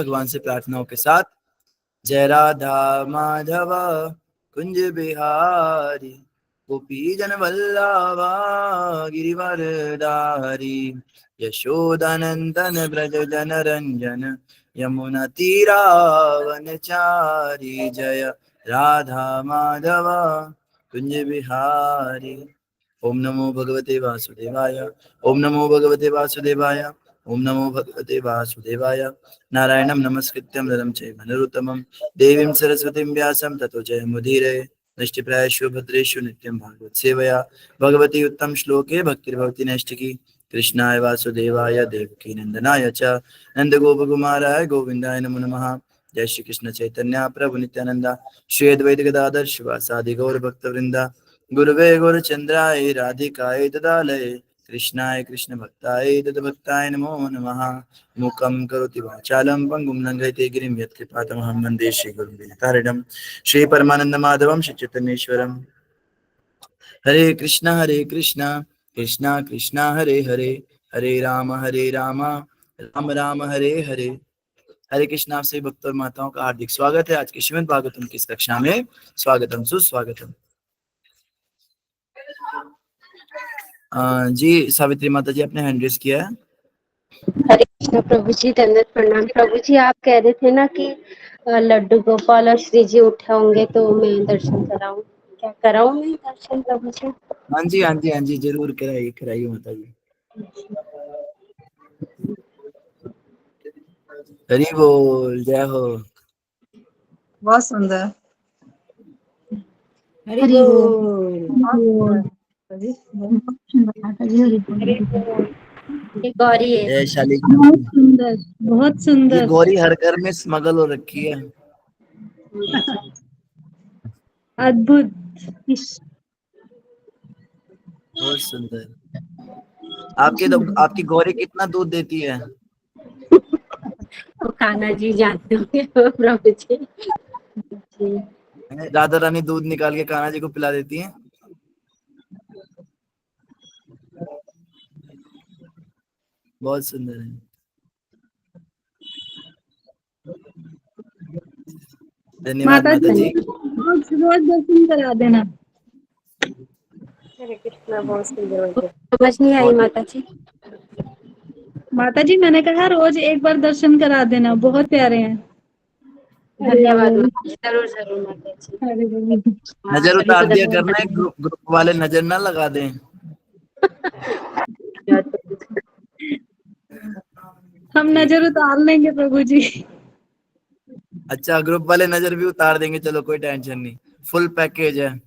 भगवान से प्रार्थनाओं के साथ। जय राधा माधव कुंज बिहारी, गोपी जन वल्लभा गिरिवरधारी, यशोदानंदन ब्रज जन रंजन, यमुना तीरावनचारी। जय राधा माधव कुंज बिहारी। ओम नमो भगवते वासुदेवाय, ओम नमो भगवते वासुदेवाय, ओम नमो भगवते वासुदेवाय। नारायणं नमस्कृत्यं नरं चैव नरोत्तमं, देवीं सरस्वतीं व्यासं ततो जयमुदीरये। नष्टप्रायेषु भद्रेषु नित्यं भागवत सेवया भगवती उत्तम श्लोके भक्तिर्भवति नैष्टिकी। कृष्णाय वासुदेवाय देवकी नंदनाय च नंदगोपकुमाराय गोविन्दाय नमो नमः। जय श्री कृष्ण चैतन्य प्रभु नित्यानंदा, श्री अद्वैत गदाधर शिवासादि गौर भक्तवृंदा, गुरुवे गुरुचंद्राय राधिकाय तदालये, कृष्णाय कृष्ण भक्ताय तद्भक्ताय नमो नमः। मूकं करोति वाचालं पङ्गुं लङ्घयते गिरिं यत्कृपातमहं वन्दे श्रीगुरुं श्री परमानंद माधवं श्री चैतन्येश्वरम्। हरे कृष्णा कृष्णा कृष्णा हरे हरे, हरे राम राम राम हरे हरे। हरे कृष्णा। आप सभी भक्तों और माताओं का हार्दिक स्वागत है आज की श्रीमद् भागवतम की इस कक्षा में। स्वागतम सुस्वागतम। जी सावित्री माता जी, आपने हैंड रेस किया है। हरे कृष्ण प्रभु जी, दंडवत प्रणाम। प्रभु जी, आप कह रहे थे ना कि लड्डू गोपाल और श्री जी उठे होंगे तो मैं दर्शन कराऊं। क्या कराऊं मैं दर्शन प्रभु जी? हाँ जी हाँ जी हाँ जी, जरूर कराइए कराइए माता जी। हरि बोल, जय हो। बहुत सुंदर। हरि बोल। ये गौरी है। जय शाली। बहुत सुंदर, बहुत ये सुंदर। गौरी हर घर में स्मगल हो रखी है। अद्भुत। बहुत सुंदर। आपकी गौरी कितना दूध देती है? वो कान्हा जी जानते होंगे प्रभु जी। राधा रानी दूध निकाल के कान्हा जी को पिला देती है। बहुत सुंदर है। धन्यवाद माता माता जी। रोज रोज दर्शन करा देना। हरे कृष्णा। बहुत सुंदर हो गया। समझ नहीं आई माता जी। माता जी, मैंने कहा रोज एक बार दर्शन करा देना, बहुत प्यारे हैं। धन्यवाद माता जी, जरूर जरूर माता जी। नजर सभी को उतार दिया दर्शन करना है, करेंगे। ग्रुप वाले नजर ना लगा दें। हम ठीक नजर है। उतार लेंगे प्रभु जी। अच्छा, ग्रुप वाले नजर भी उतार देंगे, चलो कोई टेंशन नहीं, फुल पैकेज है।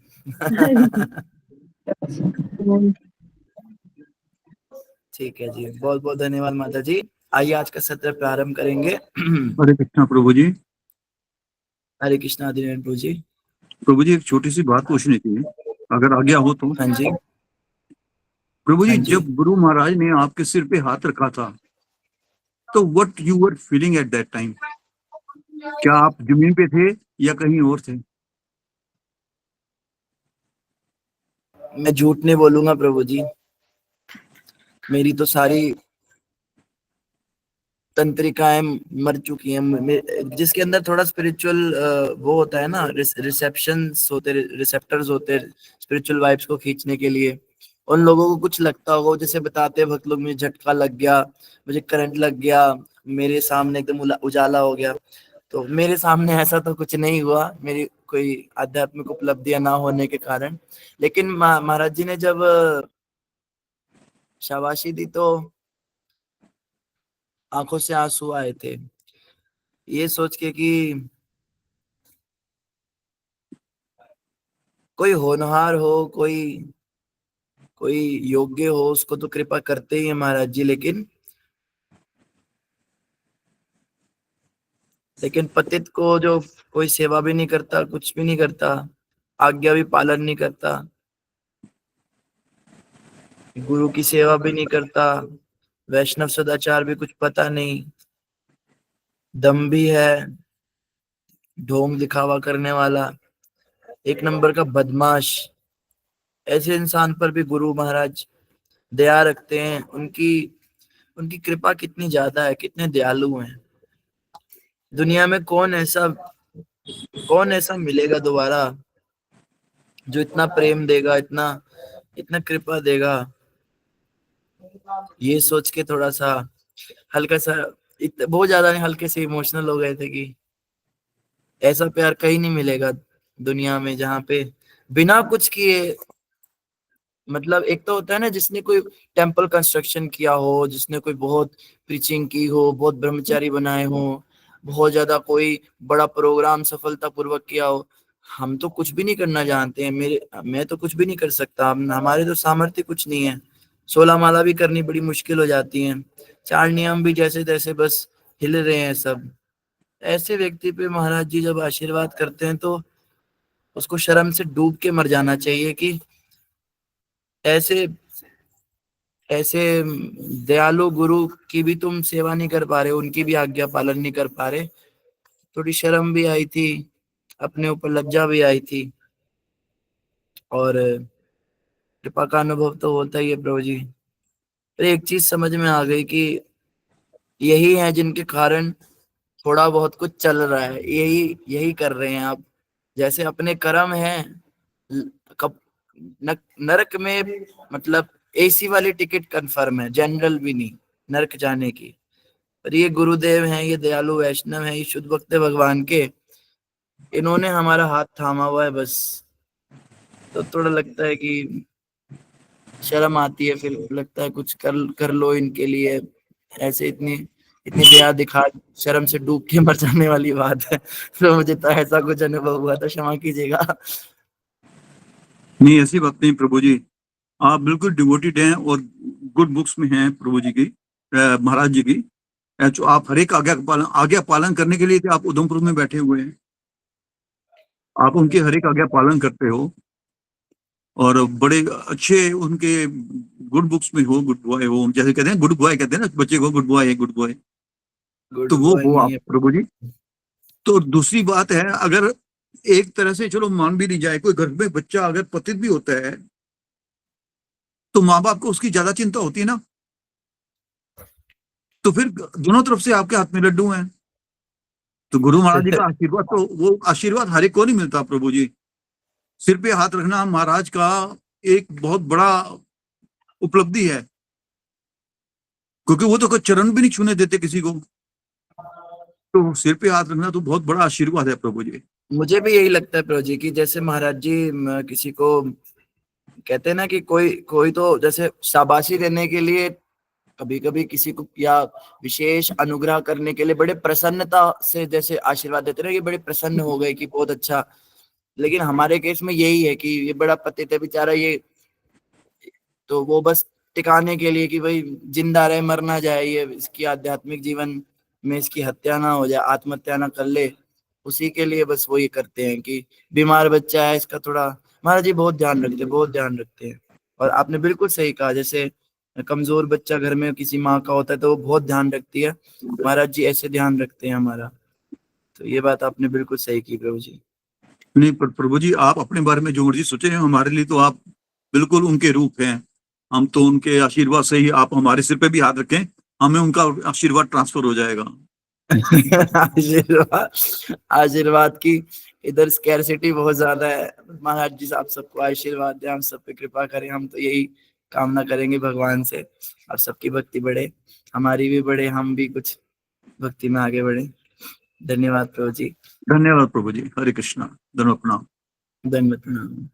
ठीक है जी, बहुत बहुत धन्यवाद माता जी। आइए आज का सत्र प्रारंभ करेंगे। हरे कृष्णा प्रभु जी। हरे कृष्णा आदिनारायण प्रभु जी। प्रभु जी, एक छोटी सी बात पूछनी थी, अगर आज्ञा हो तो। हाँ जी प्रभु जी, हाँ जी। जब गुरु महाराज ने आपके सिर पे हाथ रखा था तो what you were feeling at that time? क्या आप जमीन पे थे या कहीं और थे? मैं झूठ नहीं बोलूंगा प्रभु जी, मेरी तो सारी तंत्रिकाएं मर चुकी हैं। जिसके अंदर थोड़ा स्पिरिचुअल वो होता है ना, रिसेप्शंस होते, रिसेप्टर्स होते स्पिरिचुअल वाइब्स को खींचने के लिए, उन लोगों को कुछ लगता होगा, जैसे बताते हैं भक्त लोग, मुझे झटका लग गया, मुझे करंट लग गया, मेरे सामने एकदम उजाला हो गया। तो मेरे सामने ऐसा तो कुछ नहीं हुआ, मेरी कोई आध्यात्मिक उपलब्धियां ना होने के कारण। लेकिन महाराज जी ने जब शाबाशी दी तो आंखों से आंसू आए थे, ये सोच के कि कोई होनहार हो, कोई कोई योग्य हो, उसको तो कृपा करते ही है महाराज जी, लेकिन पतित को जो कोई सेवा भी नहीं करता, कुछ भी नहीं करता, आज्ञा भी पालन नहीं करता, गुरु की सेवा भी नहीं करता, वैष्णव सदाचार भी कुछ पता नहीं, दम्भी है, ढोंग दिखावा करने वाला, एक नंबर का बदमाश, ऐसे इंसान पर भी गुरु महाराज दया रखते हैं। उनकी उनकी कृपा कितनी ज्यादा है, कितने दयालु हैं। दुनिया में कौन ऐसा मिलेगा दोबारा जो इतना प्रेम देगा, इतना कृपा देगा। ये सोच के थोड़ा सा हल्का सा, बहुत ज्यादा नहीं, हल्के से इमोशनल हो गए थे कि ऐसा प्यार कहीं नहीं मिलेगा दुनिया में, जहाँ पे बिना कुछ किए, मतलब एक तो होता है ना जिसने कोई टेम्पल कंस्ट्रक्शन किया हो, जिसने कोई बहुत प्रीचिंग की हो, बहुत ब्रह्मचारी बनाए हो, बहुत ज्यादा कोई बड़ा प्रोग्राम सफलतापूर्वक किया हो। हम तो कुछ भी नहीं करना जानते हैं, मैं तो कुछ भी नहीं कर सकता, हमारे तो सामर्थ्य कुछ नहीं है। 16 माला भी करनी बड़ी मुश्किल हो जाती है, 4 नियम भी जैसे तैसे बस हिल रहे हैं सब। ऐसे व्यक्ति पे महाराज जी जब आशीर्वाद करते हैं तो उसको शर्म से डूब के मर जाना चाहिए कि ऐसे ऐसे दयालु गुरु की भी तुम सेवा नहीं कर पा रहे, उनकी भी आज्ञा पालन नहीं कर पा रहे। थोड़ी शर्म भी आई थी, अपने ऊपर लज्जा भी आई थी, और कृपा का अनुभव तो होता ही है प्रभु जी। पर एक चीज समझ में आ गई कि यही है जिनके कारण थोड़ा बहुत कुछ चल रहा है, यही कर रहे हैं आप। जैसे अपने कर्म हैं, कब नरक में, मतलब एसी वाली टिकट कंफर्म है, जनरल भी नहीं, नरक जाने की। पर ये गुरुदेव हैं, ये दयालु वैष्णव हैं, ये शुद्ध भक्त भगवान के, इन्होंने हमारा हाथ थामा हुआ है बस। तो थोड़ा लगता है कि शर्म आती है, फिर लगता है कुछ कर लो इनके लिए। ऐसे इतनी दया दिखा शर्म से डूब के मर जाने वाली बात है। तो मुझे तो ऐसा कुछ अनुभव हुआ था, क्षमा कीजिएगा। नहीं, ऐसी बात नहीं प्रभु जी, आप बिल्कुल डिवोटेड हैं और गुड बुक्स में हैं प्रभु जी की, महाराज जी की। जो आप हर एक आज्ञा पालन करने के लिए थे, आप उधमपुर में बैठे हुए हैं, आप उनके हर एक आज्ञा पालन करते हो और बड़े अच्छे उनके गुड बुक्स में हो, गुड बॉय हो, जैसे कहते हैं गुड बॉय, कहते हैं ना बच्चे को, गुड बॉय है, गुड बॉय। तो वो हो आप प्रभु जी। तो दूसरी बात है, अगर एक तरह से चलो मान भी नहीं जाए, कोई घर में बच्चा अगर पतित भी होता है तो माँ बाप को उसकी ज्यादा चिंता होती है ना। तो फिर दोनों तरफ से आपके हाथ में लड्डू हैं, तो गुरु महाराज जी का आशीर्वाद, तो वो आशीर्वाद हर एक को नहीं मिलता प्रभु जी। सिर पे हाथ रखना महाराज का एक बहुत बड़ा उपलब्धि है, क्योंकि वो तो कोई चरण भी नहीं छूने देते किसी को। तो सिर पे हाथ रखना तो बहुत बड़ा आशीर्वाद है प्रभु जी। मुझे भी यही लगता है प्रभु जी कि जैसे महाराज जी किसी को कहते हैं ना कि कोई तो जैसे शाबाशी देने के लिए, कभी कभी किसी को या विशेष अनुग्रह करने के लिए बड़े प्रसन्नता से जैसे आशीर्वाद देते रहे कि बड़े प्रसन्न हो गए कि बहुत अच्छा। लेकिन हमारे केस में यही है कि ये बड़ा पतित है बेचारा, ये तो वो बस टिकाने के लिए कि भाई जिंदा रहे, मर ना जाए, ये इसकी आध्यात्मिक जीवन में इसकी हत्या ना हो जाए, आत्महत्या ना कर ले, उसी के लिए बस वो ये करते हैं कि बीमार बच्चा है इसका थोड़ा, महाराज जी बहुत ध्यान रखते हैं, बहुत ध्यान रखते हैं। और आपने बिल्कुल सही कहा, जैसे कमजोर बच्चा घर में किसी माँ का होता है तो वो बहुत ध्यान रखती है, महाराज जी ऐसे ध्यान रखते हैं हमारा। तो ये बात आपने बिल्कुल सही की प्रभु जी। नहीं, पर प्रभु जी आप अपने बारे में जो मर्जी सोचे हैं, हमारे लिए तो आप बिल्कुल उनके रूप हैं। हम तो उनके आशीर्वाद से ही, आप हमारे सिर पे भी हाथ रखें, हमें उनका आशीर्वाद ट्रांसफर हो जाएगा। आशीर्वाद की इधर स्कैरसिटी बहुत ज्यादा है। महाराज जी आप सबको आशीर्वाद दें, हम सब पे कृपा करें, हम तो यही कामना करेंगे भगवान से, आप सबकी भक्ति बढ़े, हमारी भी बढ़े, हम भी कुछ भक्ति में आगे बढ़े। धन्यवाद प्रभु जी। धन्यवाद प्रभु जी। हरे कृष्णा। धन्यवाद प्रणाम। धन्यवाद प्रणाम।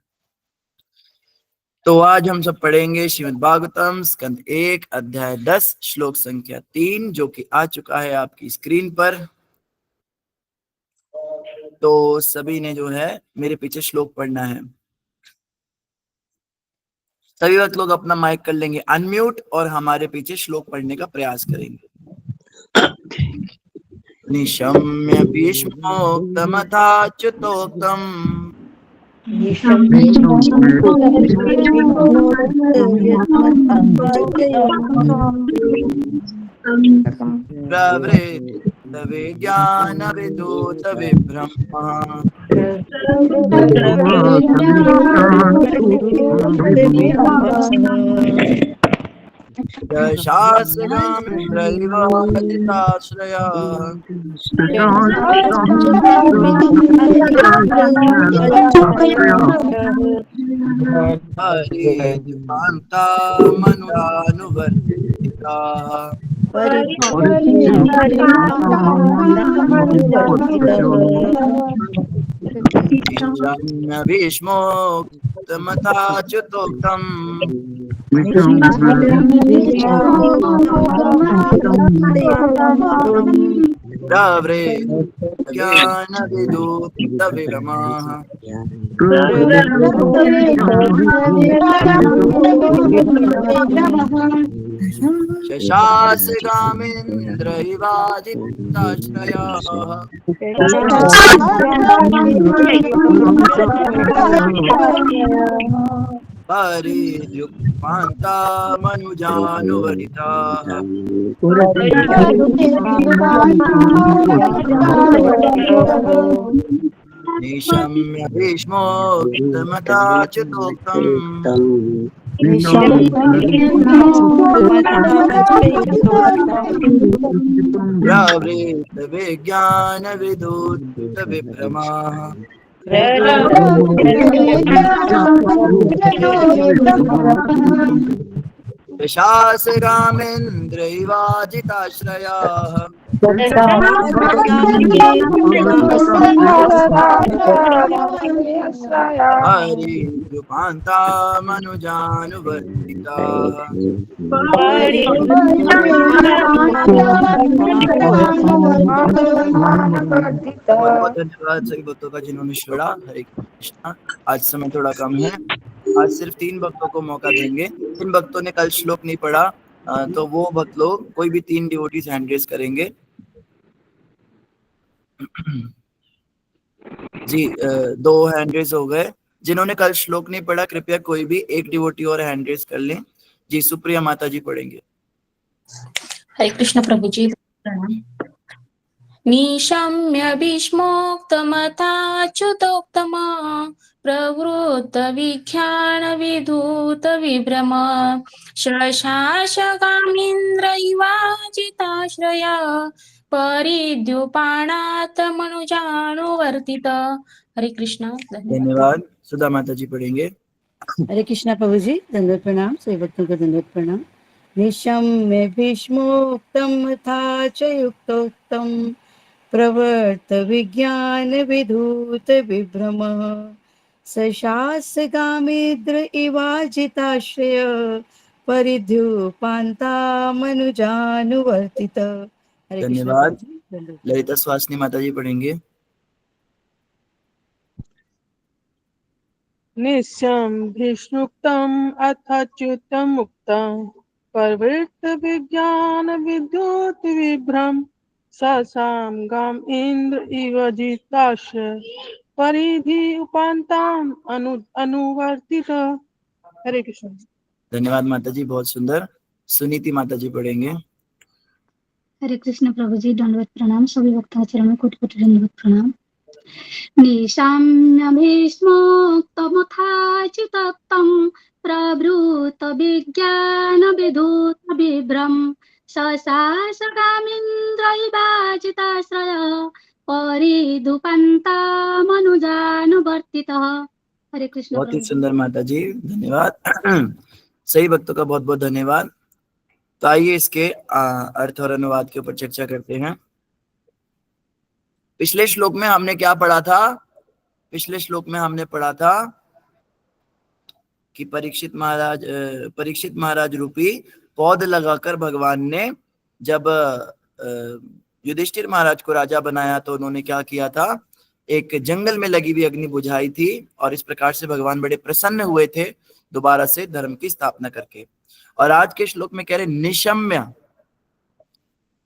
तो आज हम सब पढ़ेंगे श्रीमद् भागवतम स्कंद 1 अध्याय 10 श्लोक संख्या 3, जो कि आ चुका है आपकी स्क्रीन पर। तो सभी ने जो है मेरे पीछे श्लोक पढ़ना है। सभी वक्त लोग अपना माइक कर लेंगे अनम्यूट और हमारे पीछे श्लोक पढ़ने का प्रयास करेंगे। निशम्य भीष्मोक्तमथाच्युतोक्तम् प्रवृत्तविज्ञानविदूत विभ्रमः शास्त्रगामिन्द्रैवादिताश्रयः हरिद्वान्तामनुजानुवर्तिताः ईशान्य भीष्मोक्तमथाच्युतोक्तम् प्रव्रेत् ज्ञानविदुत्तविरमाः शशासगामिन्द्र इवाजिताश्रयाः परिद्युक्तान्ता मनुजानुवर्तिताः निशम्य भीष्मोक्तमथाच्युतोक्तम् प्रवृत्त विज्ञानविदुत्तविभ्रमाः शासगामिन्द्रैवाजिताश्रयाः हरिद्युपान्ता मनुजानुवर्तिताः बहुत बहुत धन्यवाद सभी भक्तों का जिन्होंने छोड़ा। हरे कृष्णा। आज समय थोड़ा कम है, आज सिर्फ 3 भक्तों को मौका देंगे। 3 भक्तों ने कल श्लोक नहीं पढ़ा, तो वो भक्त लोग कोई भी 3 डिवोटीज हैंड रेज करेंगे। जी 2 हैंड रेज हो गए। जिन्होंने कल श्लोक नहीं पढ़ा कृपया कोई भी एक डिवोटी और हैंड रेज कर लें। जी सुप्रिया माता जी पढ़ेंगे। हरे कृष्ण प्रभु जी। निशम्य भीष्मोक्तमथाच्युतोक्तम प्रवृत्त विख्यान विधूत विभ्रम शशासगामिन्द्र इवाजिताश्रया परिद्युपाणात् मनुजानुवर्तित। हरे कृष्ण। धन्यवाद। सुधा माता जी पढ़ेंगे। हरे कृष्णा प्रभु जी। दंडवत प्रणाम। सभी भक्तों को दंडवत प्रणाम। निशम्य भीष्मोक्तम था च युक्तोक्तम प्रवर्त विज्ञान विधूत विभ्रम सशासगामिन्द्र इवाजिताश्रय परिद्युपान्ता मनुजानुवर्तित। हरे कृष्ण। धन्यवाद। ललिता स्वासनी माता जी पढ़ेंगे। निश्यं भीष्मुक्तम् अथच्युतम् उक्तम् प्रवृत्त विज्ञान विद्युत विभ्रम ससांगाम इंद्र इव जिताश्रय परिधि उपान्ताम अनुवर्तित। हरे कृष्ण। धन्यवाद माता जी, बहुत सुंदर। सुनीति माता जी पढ़ेंगे। हरे कृष्ण प्रभु जी। दंडवत प्रणाम। सभी भक्तों चरण में कोटि कोटि दंडवत प्रणाम। निशाम्य भीष्मोक्तमथाच्युतोक्तम् प्रवृत्त विज्ञान विधूत विभ्रम सशासगामिन्द्र इवाजिताश्रय परिद्युपान्ता मनुजानुवर्तितः। हरे कृष्ण। बहुत ही सुंदर माता जी, धन्यवाद। सही भक्तों का बहुत बहुत धन्यवाद। तो आइए इसके अर्थ और अनुवाद के ऊपर चर्चा करते हैं। पिछले श्लोक में हमने क्या पढ़ा था? पिछले श्लोक में हमने पढ़ा था कि परीक्षित महाराज रूपी पौध लगाकर भगवान ने जब युधिष्ठिर महाराज को राजा बनाया तो उन्होंने क्या किया था? एक जंगल में लगी हुई अग्नि बुझाई थी और इस प्रकार से भगवान बड़े प्रसन्न हुए थे दोबारा से धर्म की स्थापना करके। और आज के श्लोक में कह रहे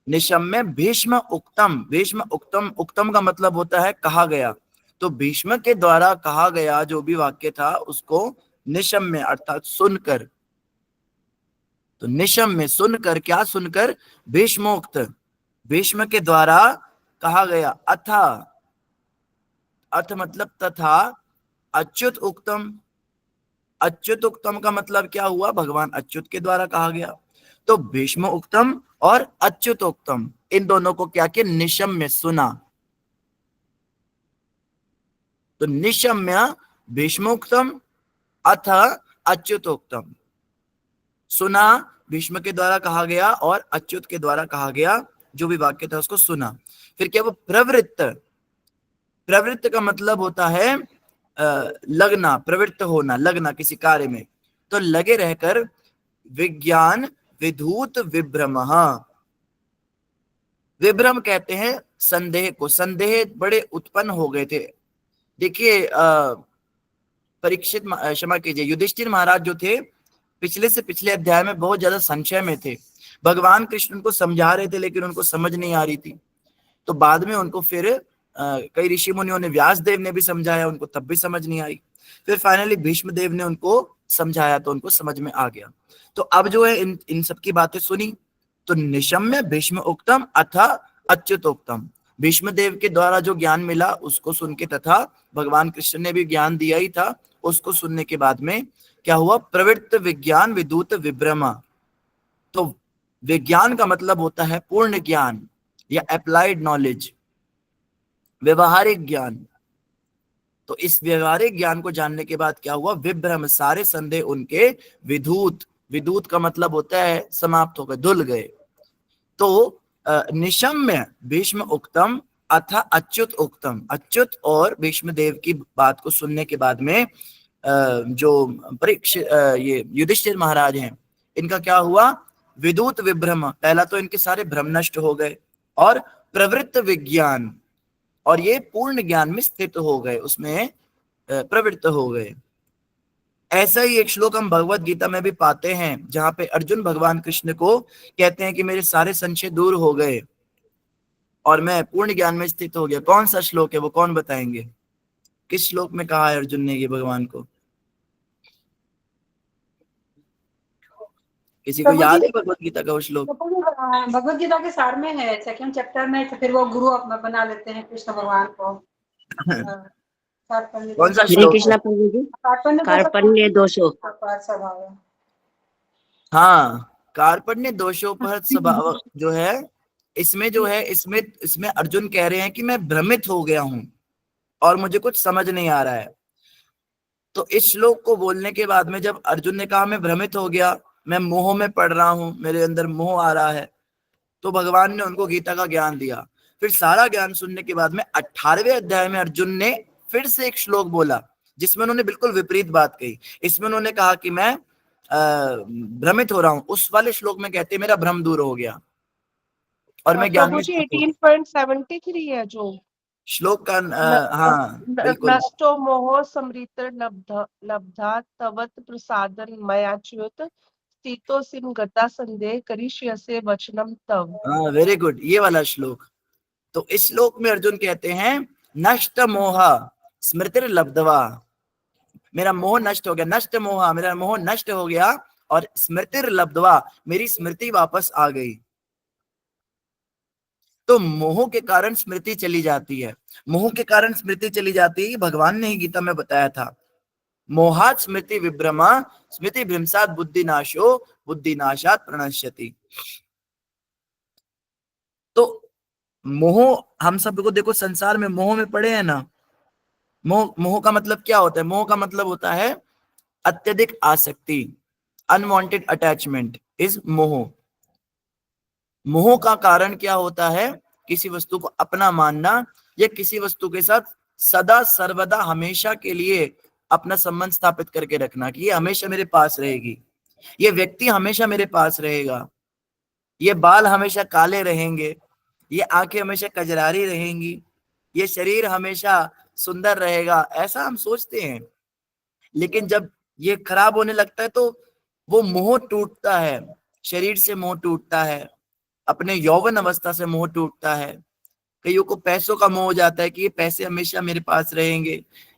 निशम्य भीष्म उक्तम। भीष्म उक्तम, उक्तम का मतलब होता है कहा गया। तो भीष्म के द्वारा कहा गया जो भी वाक्य था उसको निशम्य अर्थात सुनकर। तो निशम्य सुनकर, क्या सुनकर? भीष्मोक्त, भीष्म के द्वारा कहा गया। अथा, अर्थ मतलब तथा। अच्युत उक्तम, अच्युत उक्तम का मतलब क्या हुआ? भगवान अच्युत के द्वारा कहा गया। तो भीष्म उक्तम और अच्युतोक्तम इन दोनों को क्या किया, निशम्य सुना। तो निशम्य भीष्मोक्तम अथ अच्युतोक्तम, सुना भीष्म के द्वारा कहा गया और अच्युत के द्वारा कहा गया, जो भी वाक्य था उसको सुना। फिर क्या, वो प्रवृत्त, प्रवृत्त का मतलब होता है लगना, प्रवृत्त होना, लगना किसी कार्य में, तो लगे रहकर विज्ञान विधूत विभ्रम, विभ्रम कहते हैं संदेह को, संदेह बड़े उत्पन्न हो गए थे। देखिए परीक्षित, क्षमा कीजिए, युधिष्ठिर महाराज जो थे पिछले से पिछले अध्याय में बहुत ज्यादा संशय में थे। भगवान कृष्ण उनको समझा रहे थे लेकिन उनको समझ नहीं आ रही थी। तो बाद में उनको फिर कई ऋषि मुनियों ने, व्यास देव ने भी समझाया, उनको तब भी समझ नहीं आई। फिर फाइनली भीष्म देव ने उनको समझाया तो उनको समझ में आ गया। तो अब जो है इन सब की बातें सुनी, तो निशम्य भीष्म उक्तम अथा अच्युतोक्तम, भीष्म देव के द्वारा जो ज्ञान मिला उसको सुन के, तथा भगवान कृष्ण ने भी ज्ञान दिया ही था, उसको सुनने के बाद में क्या हुआ, प्रवृत्त विज्ञान विदूत विभ्रमा। तो विज्ञान का मतलब होता है पूर्ण ज्ञान या अप्लाइड नॉलेज, व्यवहारिक ज्ञान। तो इस व्यवहारिक ज्ञान को जानने के बाद क्या हुआ, विभ्रम, सारे संदेह उनके विधूत, विधूत का मतलब होता है समाप्त हो गए, धुल गए। तो निशम्य भीष्म उक्तम अथा अच्युत उक्तम, अच्युत और भीष्म देव की बात को सुनने के बाद में जो परीक्षित, ये युधिष्ठिर महाराज हैं, इनका क्या हुआ, विदूत विभ्रम, पहला तो इनके सारे भ्रम नष्ट हो गए, और प्रवृत्त विज्ञान, और ये पूर्ण ज्ञान में स्थित हो गए, उसमें प्रवृत्त हो गए। ऐसा ही एक श्लोक हम भगवत गीता में भी पाते हैं, जहां पे अर्जुन भगवान कृष्ण को कहते हैं कि मेरे सारे संशय दूर हो गए और मैं पूर्ण ज्ञान में स्थित हो गया। कौन सा श्लोक है वो, कौन बताएंगे? किस श्लोक में कहा है अर्जुन ने ये भगवान को? किसी को याद है भगवत गीता का वो श्लोक? भगवत गीता के सार में है, सेकंड चैप्टर में, तो फिर वो गुरु अपना बना लेते हैं कृष्ण भगवान को। कौन सा श्लोक है? कार्पण्य दोषो, हाँ, कार्पण्य दोषोपहत स्वभाव जो है, इसमें जो है, इसमें अर्जुन कह रहे हैं कि मैं भ्रमित हो गया हूं और मुझे कुछ समझ नहीं आ रहा है। तो इस श्लोक को बोलने के बाद में जब अर्जुन ने कहा मैं भ्रमित हो गया, मैं मोह में पड़ रहा हूं, मेरे अंदर मोह आ रहा है, तो भगवान ने उनको गीता का ज्ञान दिया। फिर सारा ज्ञान सुनने के बाद में 18वें अध्याय में अर्जुन ने फिर से एक श्लोक बोला जिसमें उन्होंने बिल्कुल विपरीत बात कही। इसमें उन्होंने कहा कि मैं भ्रमित हो रहा हूं, उस वाले श्लोक में कहते मेरा भ्रम दूर हो गया और मैं ज्ञान में स्थित हो गया। 18.73 है जो श्लोक का हाँ बिल्कुल, नष्टो मोह समृत लब्धा तवत प्रसादन मयाच्युत स्थितो सिम गता संदेह करिष्यसे वचनम तव। हाँ वेरी गुड, ये वाला श्लोक। तो इस श्लोक में अर्जुन कहते हैं नष्ट मोह स्मृतिर लब्धवा, मेरा मोह नष्ट हो गया, नष्ट मोह, मेरा मोह नष्ट हो गया, और स्मृतिर लब्धवा, मेरी स्मृति वापस आ गई। तो मोह के कारण स्मृति चली जाती है, मोह के कारण स्मृति चली जाती है, भगवान ने ही गीता में बताया था। मोहात स्मृति विभ्रमा स्मृति भ्रंशात बुद्धिनाशो बुद्धिनाशात प्रणश्यति। तो मोह, हम सबको देखो संसार में मोह में पड़े हैं ना। मोह का मतलब क्या होता है? मोह का मतलब होता है अत्यधिक आसक्ति, अनवांटेड अटैचमेंट इज मोह। मोह का कारण क्या होता है? किसी वस्तु को अपना मानना, या किसी वस्तु के साथ सदा सर्वदा हमेशा के लिए अपना संबंध स्थापित करके रखना कि ये हमेशा मेरे पास रहेगी, ये व्यक्ति हमेशा मेरे पास रहेगा, ये बाल हमेशा काले रहेंगे, ये आंखें हमेशा कजरारी रहेंगी, ये शरीर हमेशा सुंदर रहेगा, ऐसा हम सोचते हैं। लेकिन जब ये खराब होने लगता है तो वो मोह टूटता है, शरीर से मोह टूटता है, अपने यौवन अवस्था से मोह टूटता है। कईयों को पैसों का मोह हो जाता है कि ये पैसे हमेशा मेरे पास रहेंगे,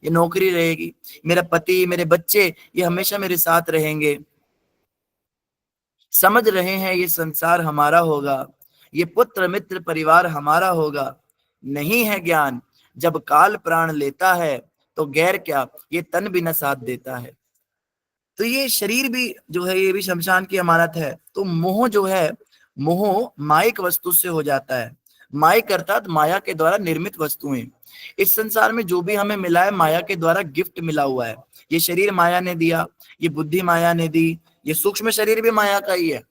ये नौकरी रहेगी, मेरा पति, मेरे बच्चे, ये हमेशा मेरे साथ रहेंगे। समझ रहे हैं ये संसार हमारा होगा, ये पुत्र मित्र परिवार हमारा होगा। नहीं है ज्ञान, जब काल प्राण लेता है तो गैर क्या, ये तन भी न साथ देता है। तो ये शरीर भी जो है ये भी शमशान की अमानत है। तो मोह जो है, मोह माइक वस्तु से हो जाता है। माइक अर्थात माया के द्वारा निर्मित वस्तुएं। इस संसार में जो भी हमें मिला है माया के द्वारा गिफ्ट मिला हुआ है। ये शरीर माया ने दिया, ये बुद्धि माया ने दी, ये सूक्ष्म शरीर भी माया का ही है।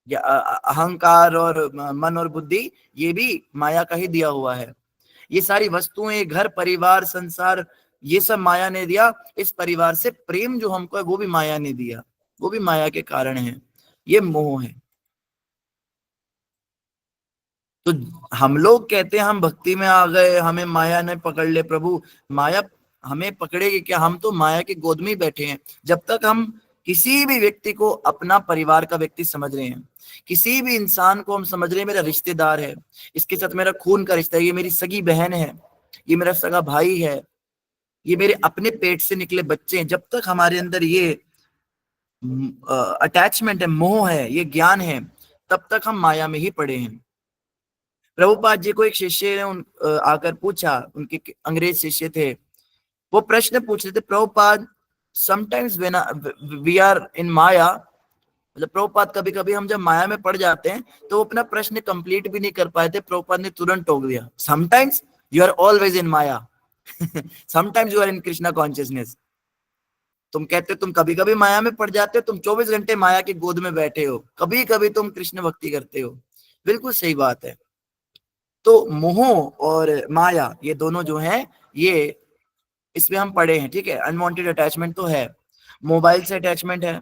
या अहंकार और मन और बुद्धि ये भी माया का ही दिया हुआ है। ये सारी वस्तुएं, घर परिवार संसार, ये सब माया ने दिया। इस परिवार से प्रेम जो हमको है वो भी माया ने दिया, वो भी माया के कारण है। ये मोह है। तो हम लोग कहते हैं हम भक्ति में आ गए, हमें माया ने पकड़ ले। प्रभु माया हमें पकड़ेगी क्या? हम तो माया की गोद में ही बैठे हैं। जब तक हम किसी भी व्यक्ति को अपना परिवार का व्यक्ति समझ रहे हैं, किसी भी इंसान को हम समझ रहे हैं मेरा रिश्तेदार है, इसके साथ मेरा खून का रिश्ता है, ये मेरी सगी बहन है, ये मेरा सगा भाई है, ये मेरे अपने पेट से निकले बच्चे हैं, जब तक हमारे अंदर ये अटैचमेंट है, मोह है, ये ज्ञान है, तब तक हम माया में ही पड़े हैं। प्रभुपाद जी को एक शिष्य ने आकर पूछा, उनके अंग्रेज शिष्य थे, वो प्रश्न पूछ रहे थे, Prabhupada sometimes when we are in maya, मतलब प्रभुपाद कभी कभी हम जब माया में पड़ जाते हैं तो वो अपना प्रश्न कंप्लीट भी नहीं कर पाए थे। प्रभुपाद ने तुरंत टोक दिया, sometimes you are always in maya, sometimes you are in Krishna consciousness. तुम कहते हो तुम कभी कभी माया में पड़ जाते हो, तुम 24 घंटे माया की गोद में बैठे हो, कभी कभी तुम कृष्ण भक्ति करते हो। बिल्कुल सही बात है। तो मोह और माया ये दोनों जो हैं ये इसमें हम पड़े हैं, ठीक है। अनवांटेड अटैचमेंट तो है, मोबाइल से अटैचमेंट है,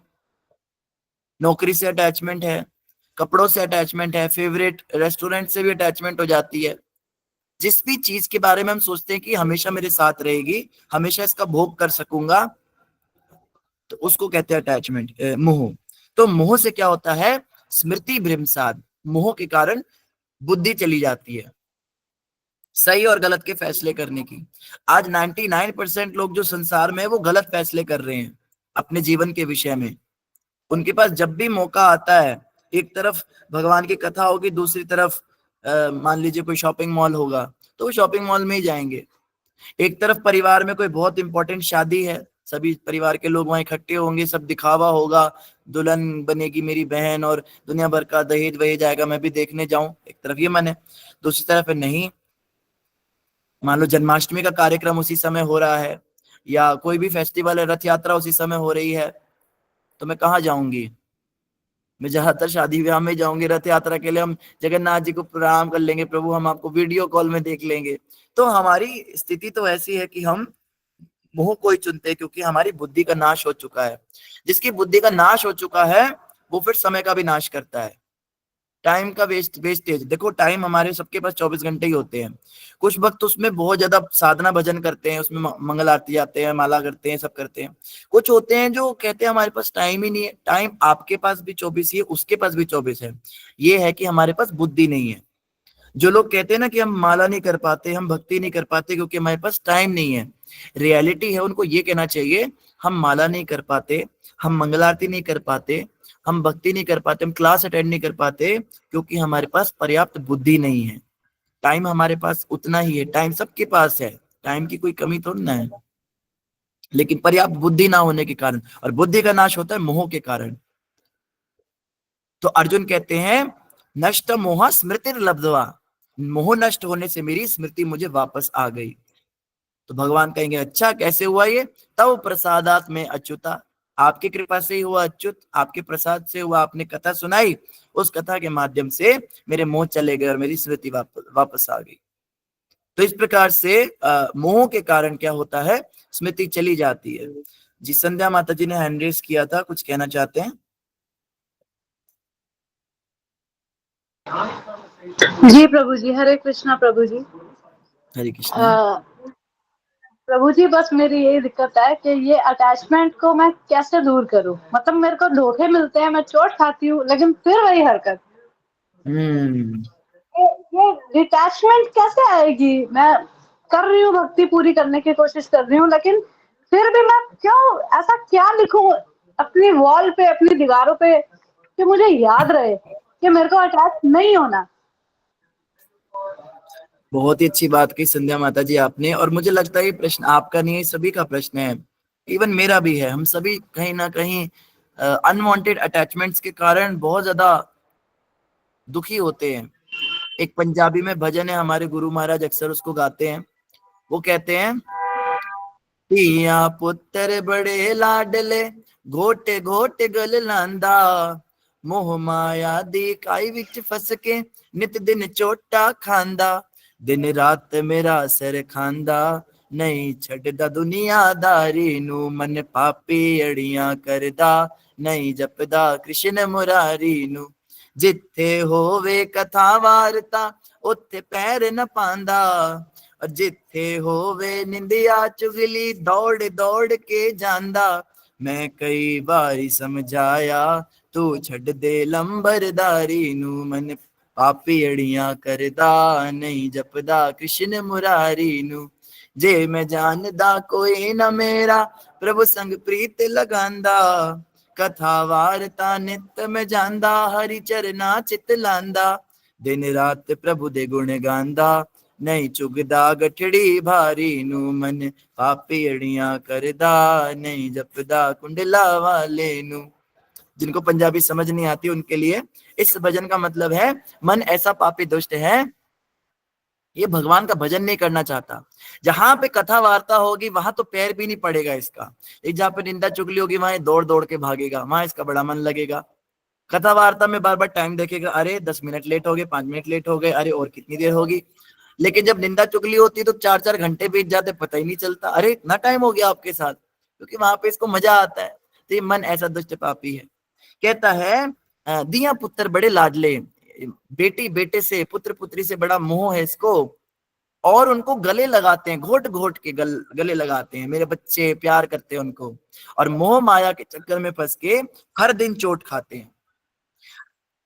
नौकरी से अटैचमेंट है, कपड़ों से अटैचमेंट है, फेवरेट रेस्टोरेंट से भी अटैचमेंट हो जाती है। जिस भी चीज के बारे में हम सोचते हैं कि हमेशा मेरे साथ रहेगी, हमेशा इसका भोग कर सकूंगा, तो उसको कहते हैं अटैचमेंट, मोह। तो मोह से क्या होता है? स्मृति भ्रंशात। मोह के कारण बुद्धि चली जाती है सही और गलत के फैसले करने की। आज 99% लोग जो संसार में है वो गलत फैसले कर रहे हैं अपने जीवन के विषय में। उनके पास जब भी मौका आता है, एक तरफ भगवान की कथा होगी, दूसरी तरफ मान लीजिए कोई शॉपिंग मॉल होगा तो वो शॉपिंग मॉल में ही जाएंगे। एक तरफ परिवार में कोई बहुत इंपॉर्टेंट शादी है, सभी परिवार के लोग वहां इकट्ठे होंगे, सब दिखावा होगा, दुल्हन बनेगी मेरी बहन और दुनिया भर का दहेज वहेज आएगा, मैं भी देखने जाऊं, एक तरफ ये मन है। दूसरी तरफ है नहीं, मान लो जन्माष्टमी का कार्यक्रम उसी समय हो रहा है या कोई भी फेस्टिवल है, रथ यात्रा उसी समय हो रही है, तो मैं कहाँ जाऊंगी? मैं ज्यादातर शादी ब्याह में जाऊंगी। रथ यात्रा के लिए हम जगन्नाथ जी को प्रणाम कर लेंगे, प्रभु हम आपको वीडियो कॉल में देख लेंगे। तो हमारी स्थिति तो ऐसी है कि हम मोह को ही चुनते हैं, क्योंकि हमारी बुद्धि का नाश हो चुका है। जिसकी बुद्धि का नाश हो चुका है वो फिर समय का भी नाश करता है, टाइम का वेस्टेज। देखो टाइम हमारे सबके पास 24 घंटे ही होते हैं। कुछ वक्त उसमें बहुत ज्यादा साधना भजन करते हैं, उसमें मंगल आरती जाते हैं, माला करते हैं, सब करते हैं। कुछ होते हैं जो कहते हैं हमारे पास टाइम ही नहीं है। टाइम आपके पास भी 24 ही है, उसके पास भी 24 है। ये है कि हमारे पास बुद्धि नहीं है। जो लोग कहते हैं ना कि हम माला नहीं कर पाते, हम भक्ति नहीं कर पाते क्योंकि हमारे पास टाइम नहीं है, रियलिटी है उनको ये कहना चाहिए, हम माला नहीं कर पाते, हम मंगल आरती नहीं कर पाते, हम भक्ति नहीं कर पाते, हम क्लास अटेंड नहीं कर पाते क्योंकि हमारे पास पर्याप्त बुद्धि नहीं है। टाइम हमारे पास उतना ही है, टाइम सबके पास है, टाइम की कोई कमी थोड़ी ना है, लेकिन पर्याप्त बुद्धि ना होने के कारण, और बुद्धि का नाश होता है मोह के कारण। तो अर्जुन कहते हैं नष्ट मोह स्मृति लब्धवा, मोह नष्ट होने से मेरी स्मृति मुझे वापस आ गई। तो भगवान कहेंगे अच्छा कैसे हुआ ये? तब प्रसादात में अच्युता, आपकी कृपा से ही हुआ अच्युत, आपके प्रसाद से हुआ, आपने कथा सुनाई, उस कथा के माध्यम से मेरे मोह चले गए और मेरी स्मृति वापस आ गई। तो इस प्रकार से मोह के कारण क्या होता है? स्मृति चली जाती है। जी संध्या माता जी ने हैंड रेस किया था, कुछ कहना चाहते हैं? जी प्रभु जी, हरे कृष्णा प्रभु जी। हरे कृष्णा। प्रभु जी बस मेरी यही दिक्कत है कि ये अटैचमेंट को मैं कैसे दूर करूं। मतलब मेरे को धोखे मिलते हैं, मैं चोट खाती हूँ, लेकिन फिर वही हरकत। ये डिटैचमेंट कैसे आएगी? मैं कर रही हूँ, भक्ति पूरी करने की कोशिश कर रही हूँ, लेकिन फिर भी मैं क्यों ऐसा क्या लिखूं अपनी वॉल पे, अपनी दीवारों पे, कि मुझे याद रहे कि मेरे को अटैच नहीं होना। बहुत ही अच्छी बात कही संध्या माता जी आपने, और मुझे लगता है ये प्रश्न आपका नहीं है, सभी का प्रश्न है इवन मेरा भी है। हम सभी कहीं ना कहीं अनवांटेड अटैचमेंट्स के कारण बहुत ज्यादा दुखी होते हैं। एक पंजाबी में भजन है, हमारे गुरु महाराज अक्सर उसको गाते हैं। वो कहते हैं, ਧੀਆਂ ਪੁੱਤਰ बड़े लाडले घोटे घोटे गल लांदा, मोह माया दी काई विच फस के नित दिन चोटा खांदा, दिन रात मेरा सिर खांदा, नहीं छड्डदा दुनियादारी नू, मन पापी अड़ियां करदा, नहीं जपदा कृष्ण मुरारी नू, जिथे होवे कथा वार्ता उत्थे पैर न पांदा, जिथे होवे निंदिया चुगली दौड़ दौड़ के जांदा, मैं कई बारी समझाया तू छड़ दे लंबरदारी नू, मन पापी अड़ियां करदा, नहीं जपदा कृष्ण मुरारी नू, जे मैं जानदा कोई ना मेरा प्रभु संग प्रीत लगांदा, कथा वार्ता नित में जांदा, हरि चरना चित लांदा, दिन रात प्रभु दे गुण गांदा, नहीं चुगदा गठड़ी भारी नू, मन पापी अड़ियां करदा, नहीं जपदा कुंडला वाले नू। जिनको पंजाबी समझ नहीं आती उनके लिए इस भजन का मतलब है, मन ऐसा पापी दुष्ट है, ये भगवान का भजन नहीं करना चाहता। जहां पे कथा वार्ता होगी वहां तो पैर भी नहीं पड़ेगा इसका। एक जहां पे निंदा चुगली होगी वहां दौड़ दौड़ के भागेगा, वहां इसका बड़ा मन लगेगा। कथा वार्ता में बार बार टाइम देखेगा, अरे 10 मिनट लेट हो गए, 5 मिनट लेट हो गए, अरे और कितनी देर होगी। लेकिन जब निंदा चुगली होती है तो 4-4 घंटे बीत जाते, पता ही नहीं चलता, अरे इतना टाइम हो गया आपके साथ, क्योंकि वहां पे इसको मजा आता है। तो ये मन ऐसा दुष्ट पापी है। कहता है दिया पुत्र बड़े लाडले, बेटी बेटे से, पुत्र पुत्री से बड़ा मोह है इसको, और उनको गले लगाते हैं, घोट घोट के गले लगाते हैं, मेरे बच्चे प्यार करते हैं उनको, और मोह माया के चक्कर में फंस के हर दिन चोट खाते हैं।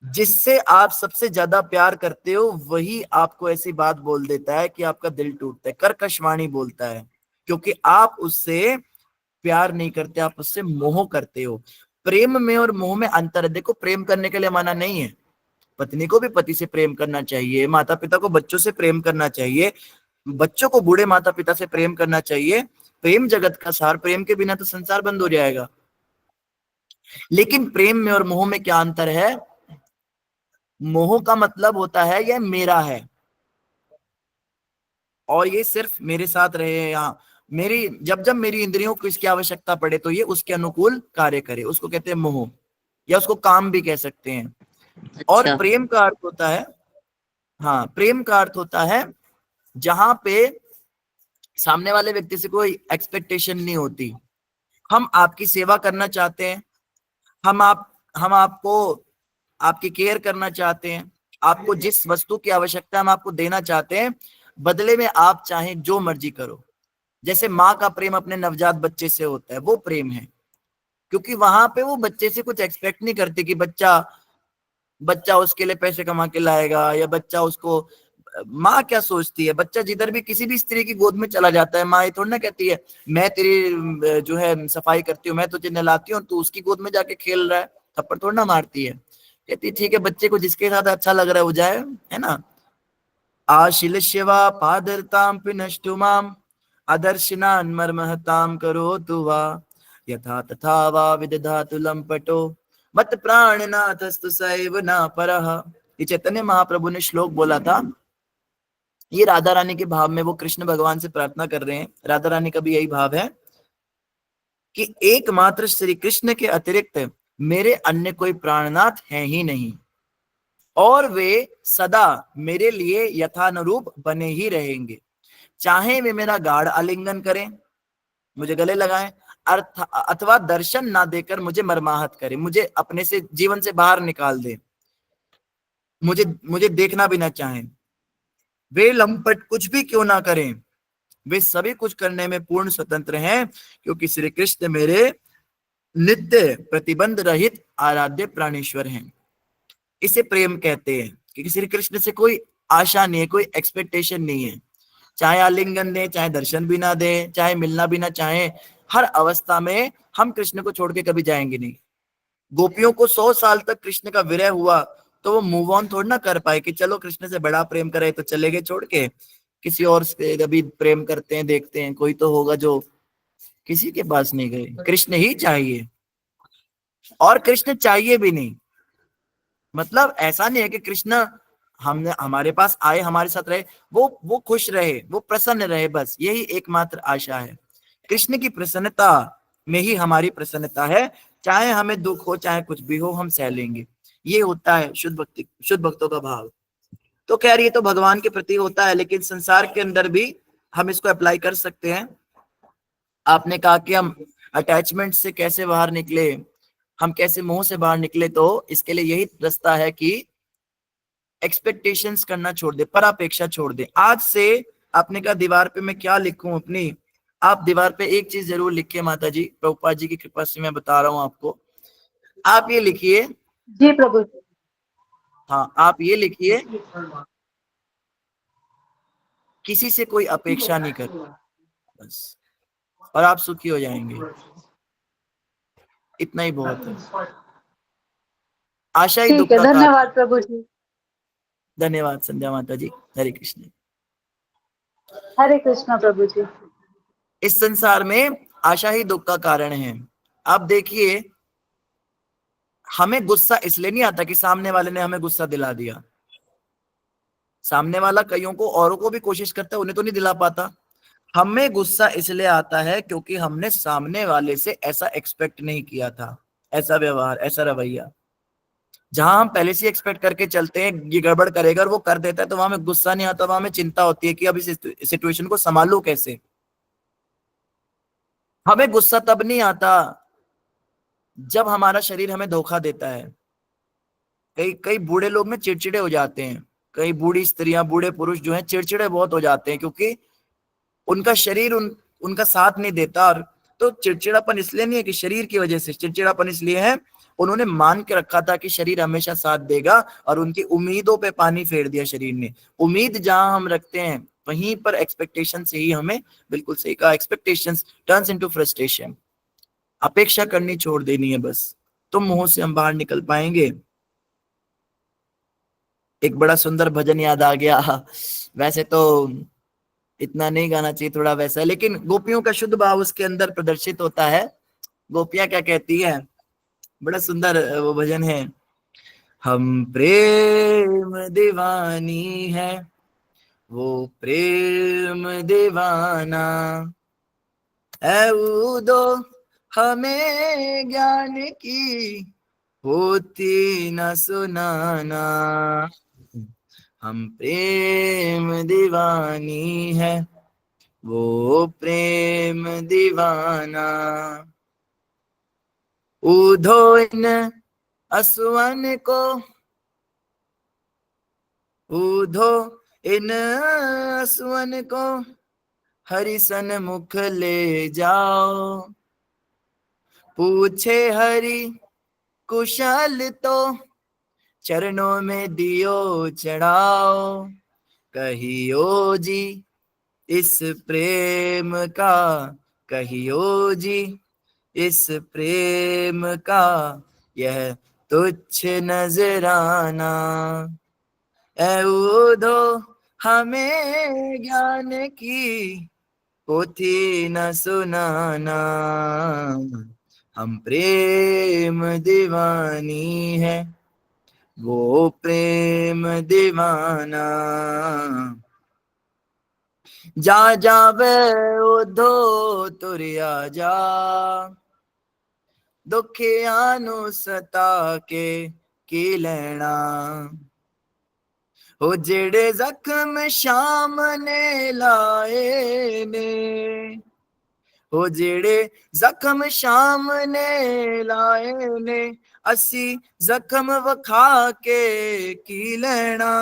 जिससे आप सबसे ज्यादा प्यार करते हो वही आपको ऐसी बात बोल देता है कि आपका दिल टूटता है, कर्कश वाणी बोलता है, क्योंकि आप उससे प्यार नहीं करते, आप उससे मोह करते हो। प्रेम में और मोह में अंतर है। देखो, प्रेम करने के लिए मना नहीं है, पत्नी को भी पति से प्रेम करना चाहिए, माता पिता को बच्चों से प्रेम करना चाहिए, बच्चों को बूढ़े माता पिता से प्रेम करना चाहिए। प्रेम जगत का सार, प्रेम के बिना तो संसार बंद हो जाएगा। लेकिन प्रेम में और मोह में क्या अंतर है? मोह का मतलब होता है यह मेरा है और ये सिर्फ मेरे साथ रहे, यहाँ मेरी जब जब मेरी इंद्रियों को इसकी आवश्यकता पड़े तो ये उसके अनुकूल कार्य करे, उसको कहते हैं मोह, या उसको काम भी कह सकते हैं। और प्रेम का अर्थ होता है, हाँ, प्रेम का अर्थ होता है जहां पे सामने वाले व्यक्ति से कोई एक्सपेक्टेशन नहीं होती, हम आपकी सेवा करना चाहते हैं, हम आपको आपकी केयर करना चाहते हैं, आपको जिस वस्तु की आवश्यकता हम आपको देना चाहते हैं, बदले में आप चाहें जो मर्जी करो। जैसे माँ का प्रेम अपने नवजात बच्चे से होता है, वो प्रेम है, क्योंकि वहां पे वो बच्चे से कुछ एक्सपेक्ट नहीं करती कि बच्चा उसके लिए पैसे कमा के लाएगा, या बच्चा उसको, माँ क्या सोचती है, बच्चा जिधर भी किसी भी स्त्री की गोद में चला जाता है, माँ ये थोड़ी ना कहती है मैं तेरी जो है सफाई करती हूँ, मैं तुझे नहलाती हूँ, तू उसकी गोद में जाके खेल रहा है, थप्पड़ थोड़ी ना मारती है, कहती ठीक है बच्चे को जिसके साथ अच्छा लग रहा है वो जाए, है ना। आशिल शिवा पादरताम पिनष्टुमाम अदर्शनान मर्महताम करो तुवा यथा तथा वा विदधातु लंपटो मत प्राणनाथस्तु सैव न परः। ये चैतन्य महाप्रभु ने श्लोक बोला था, ये राधा रानी के भाव में वो कृष्ण भगवान से प्रार्थना कर रहे हैं। राधा रानी का भी यही भाव है कि एकमात्र श्री कृष्ण के अतिरिक्त मेरे अन्य कोई प्राणनाथ है ही नहीं, और वे सदा मेरे लिए यथानुरूप बने ही रहेंगे, चाहे वे मेरा गाढ़ आलिंगन करें, मुझे गले लगाएं, अथवा दर्शन ना देकर मुझे मर्माहत करें, मुझे अपने से जीवन से बाहर निकाल दे, मुझे देखना भी ना चाहें, वे लंपट कुछ भी क्यों ना करें, वे सभी कुछ करने में पूर्ण स्वतंत्र हैं, क्योंकि श्री कृष्ण मेरे नित्य प्रतिबंध रहित आराध्य प्राणेश्वर हैं। इसे प्रेम कहते हैं, क्योंकि श्री कृष्ण से कोई आशा नहीं है, कोई एक्सपेक्टेशन नहीं है, चाहे आलिंगन दे, चाहे दर्शन भी ना दे, चाहे मिलना भी ना चाहे, हर अवस्था में हम कृष्ण को छोड़ के कभी जाएंगे नहीं। गोपियों को 100 साल तक कृष्ण का विरह हुआ तो वो मूव ऑन थोड़ा ना कर पाए कि चलो कृष्ण से बड़ा प्रेम करे तो चले गए छोड़ के, किसी और से अभी प्रेम करते हैं, देखते हैं कोई तो होगा जो किसी के पास नहीं गए, कृष्ण ही चाहिए, और कृष्ण चाहिए भी नहीं। मतलब ऐसा नहीं है कि कृष्ण हमने हमारे पास आए, हमारे साथ रहे, वो खुश रहे, वो प्रसन्न रहे, बस यही एकमात्र आशा है। कृष्ण की प्रसन्नता में ही हमारी प्रसन्नता है। चाहे हमें दुख हो, चाहे कुछ भी हो, हम सह लेंगे। ये होता है शुद्ध भक्ति, शुद्ध भक्तों का भाव। तो खैर ये तो भगवान के प्रति होता है, लेकिन संसार के अंदर भी हम इसको अप्लाई कर सकते हैं। आपने कहा कि हम अटैचमेंट से कैसे बाहर निकले, हम कैसे मोह से बाहर निकले, तो इसके लिए यही रास्ता है कि एक्सपेक्टेशंस करना छोड़ दे, पर अपेक्षा छोड़ दे। आज से आपने कहा दीवार पे मैं क्या लिखूं अपनी, आप दीवार पे एक चीज जरूर लिखिए माता जी, प्रभुपाद जी की कृपा से मैं बता रहा हूं आपको। आप ये लिखिए, जी प्रभु जी। हाँ आप ये लिखिए, किसी से कोई अपेक्षा नहीं कर, बस, और आप सुखी हो जाएंगे। इतना ही बहुत है। आशा ही दुख ठीक है, का कारण। धन्यवाद प्रभु जी। धन्यवाद संध्या माता जी। हरे कृष्ण। हरे कृष्णा प्रभु जी। इस संसार में आशा ही दुख का कारण है। आप देखिए, हमें गुस्सा इसलिए नहीं आता कि सामने वाले ने हमें गुस्सा दिला दिया। सामने वाला कईयों को, औरों को भी कोशिश करता है, उन्हें तो नहीं दिला पाता। हमें गुस्सा इसलिए आता है क्योंकि हमने सामने वाले से ऐसा एक्सपेक्ट नहीं किया था, ऐसा व्यवहार, ऐसा रवैया। जहां हम पहले से एक्सपेक्ट करके चलते हैं ये गड़बड़ करेगा और वो कर देता है, तो वहां हमें गुस्सा नहीं आता, वहां हमें चिंता होती है कि अब इस सिचुएशन को संभालूं कैसे। हमें गुस्सा तब नहीं आता जब हमारा शरीर हमें धोखा देता है। कई कई बूढ़े लोग में चिड़चिड़े हो जाते हैं, कई बूढ़ी स्त्रियां, बूढ़े पुरुष जो हैं चिड़चिड़े बहुत हो जाते हैं, क्योंकि उनका शरीर उनका साथ नहीं देता। और तो चिड़चिड़ापन इसलिए नहीं है कि शरीर की वजह से, चिड़चिड़ापन इसलिए है उन्होंने मान के रखा था कि शरीर हमेशा साथ देगा, और उनकी उम्मीदों पे पानी फेर दिया शरीर ने। उम्मीद जहां हम रखते हैं वहीं पर एक्सपेक्टेशन से ही हमें, बिल्कुल सही कहा, एक्सपेक्टेशंस टर्न्स इनटू फ्रस्ट्रेशन। अपेक्षा करनी छोड़ देनी है बस, तो मोह से हम बाहर निकल पाएंगे। एक बड़ा सुंदर भजन याद आ गया, वैसे तो इतना नहीं गाना चाहिए, थोड़ा वैसा, लेकिन गोपियों का शुद्ध भाव उसके अंदर प्रदर्शित होता है। गोपियां क्या कहती है, बड़ा सुंदर वो भजन है। हम प्रेम दीवानी है, वो प्रेम दीवाना है, दो हमें ज्ञान की होती न सुनाना। हम प्रेम दीवानी है, वो प्रेम दीवाना, ऊधो इन असुवन को, ऊधो इन असुवन को हरि सन्मुख ले जाओ। पूछे हरि कुशल तो चरणों में दियो चढ़ाओ। कहियो जी इस प्रेम का, कहियो जी इस प्रेम का, यह तुच्छ नजराना। ऐदो हमें ज्ञान की पोथी न सुनाना। हम प्रेम दीवानी है, वो प्रेम दीवाना। जा जावे उधो तुरिया जा, दुखियानु सता के की लेना। हो जेड़े जख्म शाम ने लाए ने, हो जेड़े जख्म शाम ने लाए ने, असी जख्म वखा के की लेना।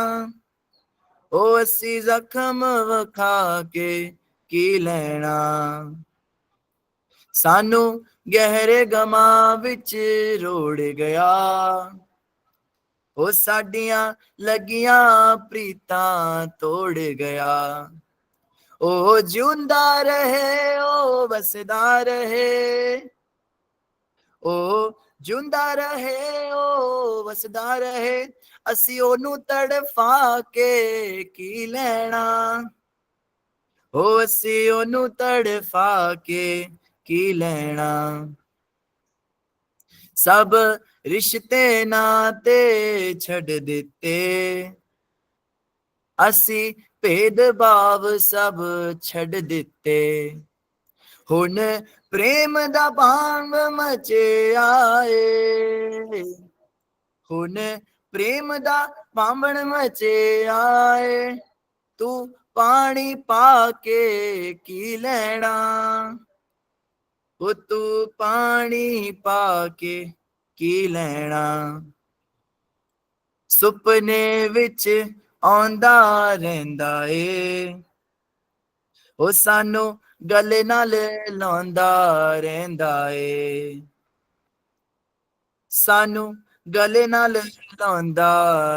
ओ असी जख्म वखा के की लेना। सानू गहरे गमा विच रोड़ गया, ओ साडियां लगियां प्रीतां तोड़ गया। ओ जिंदा रहे, ओ बसदा रहे, ओ जिंदा रहे, ओ बसदा रहे, असी ओनू तड़फा के की लेना। ओ असी ओनू तड़फा के की लेना। सब रिश्ते नाते छड़ दिते, असी भेदभाव सब छड़ दिते। हुन प्रेम दा भांग मचिया ए, हुन प्रेम दा भांबण मचिया ए। तू पानी पाके की लेना, ओ तू पानी पाके की लेना। सुपने विच आंदा रहिंदा ए, ओ सानू गले नाल लांदा रहिंदा ए, सानू गले नाल लांदा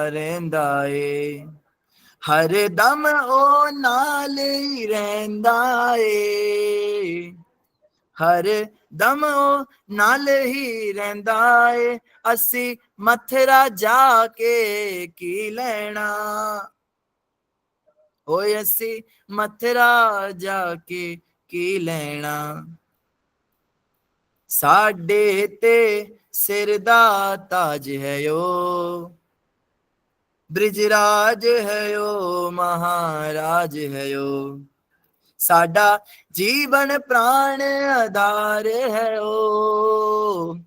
रहिंदा ए। हर दम ओ नाल ही रहिंदा ए, हर दम ओ नाल ही रहिंदा ए। असी मथुरा जाके की लेना, ओए असी मथुरा जाके की लेना। साडे ते सिर दा ताज है यो, ब्रिजराज है यो, महाराज है यो। साडा जीवन प्राण आधार है ओ,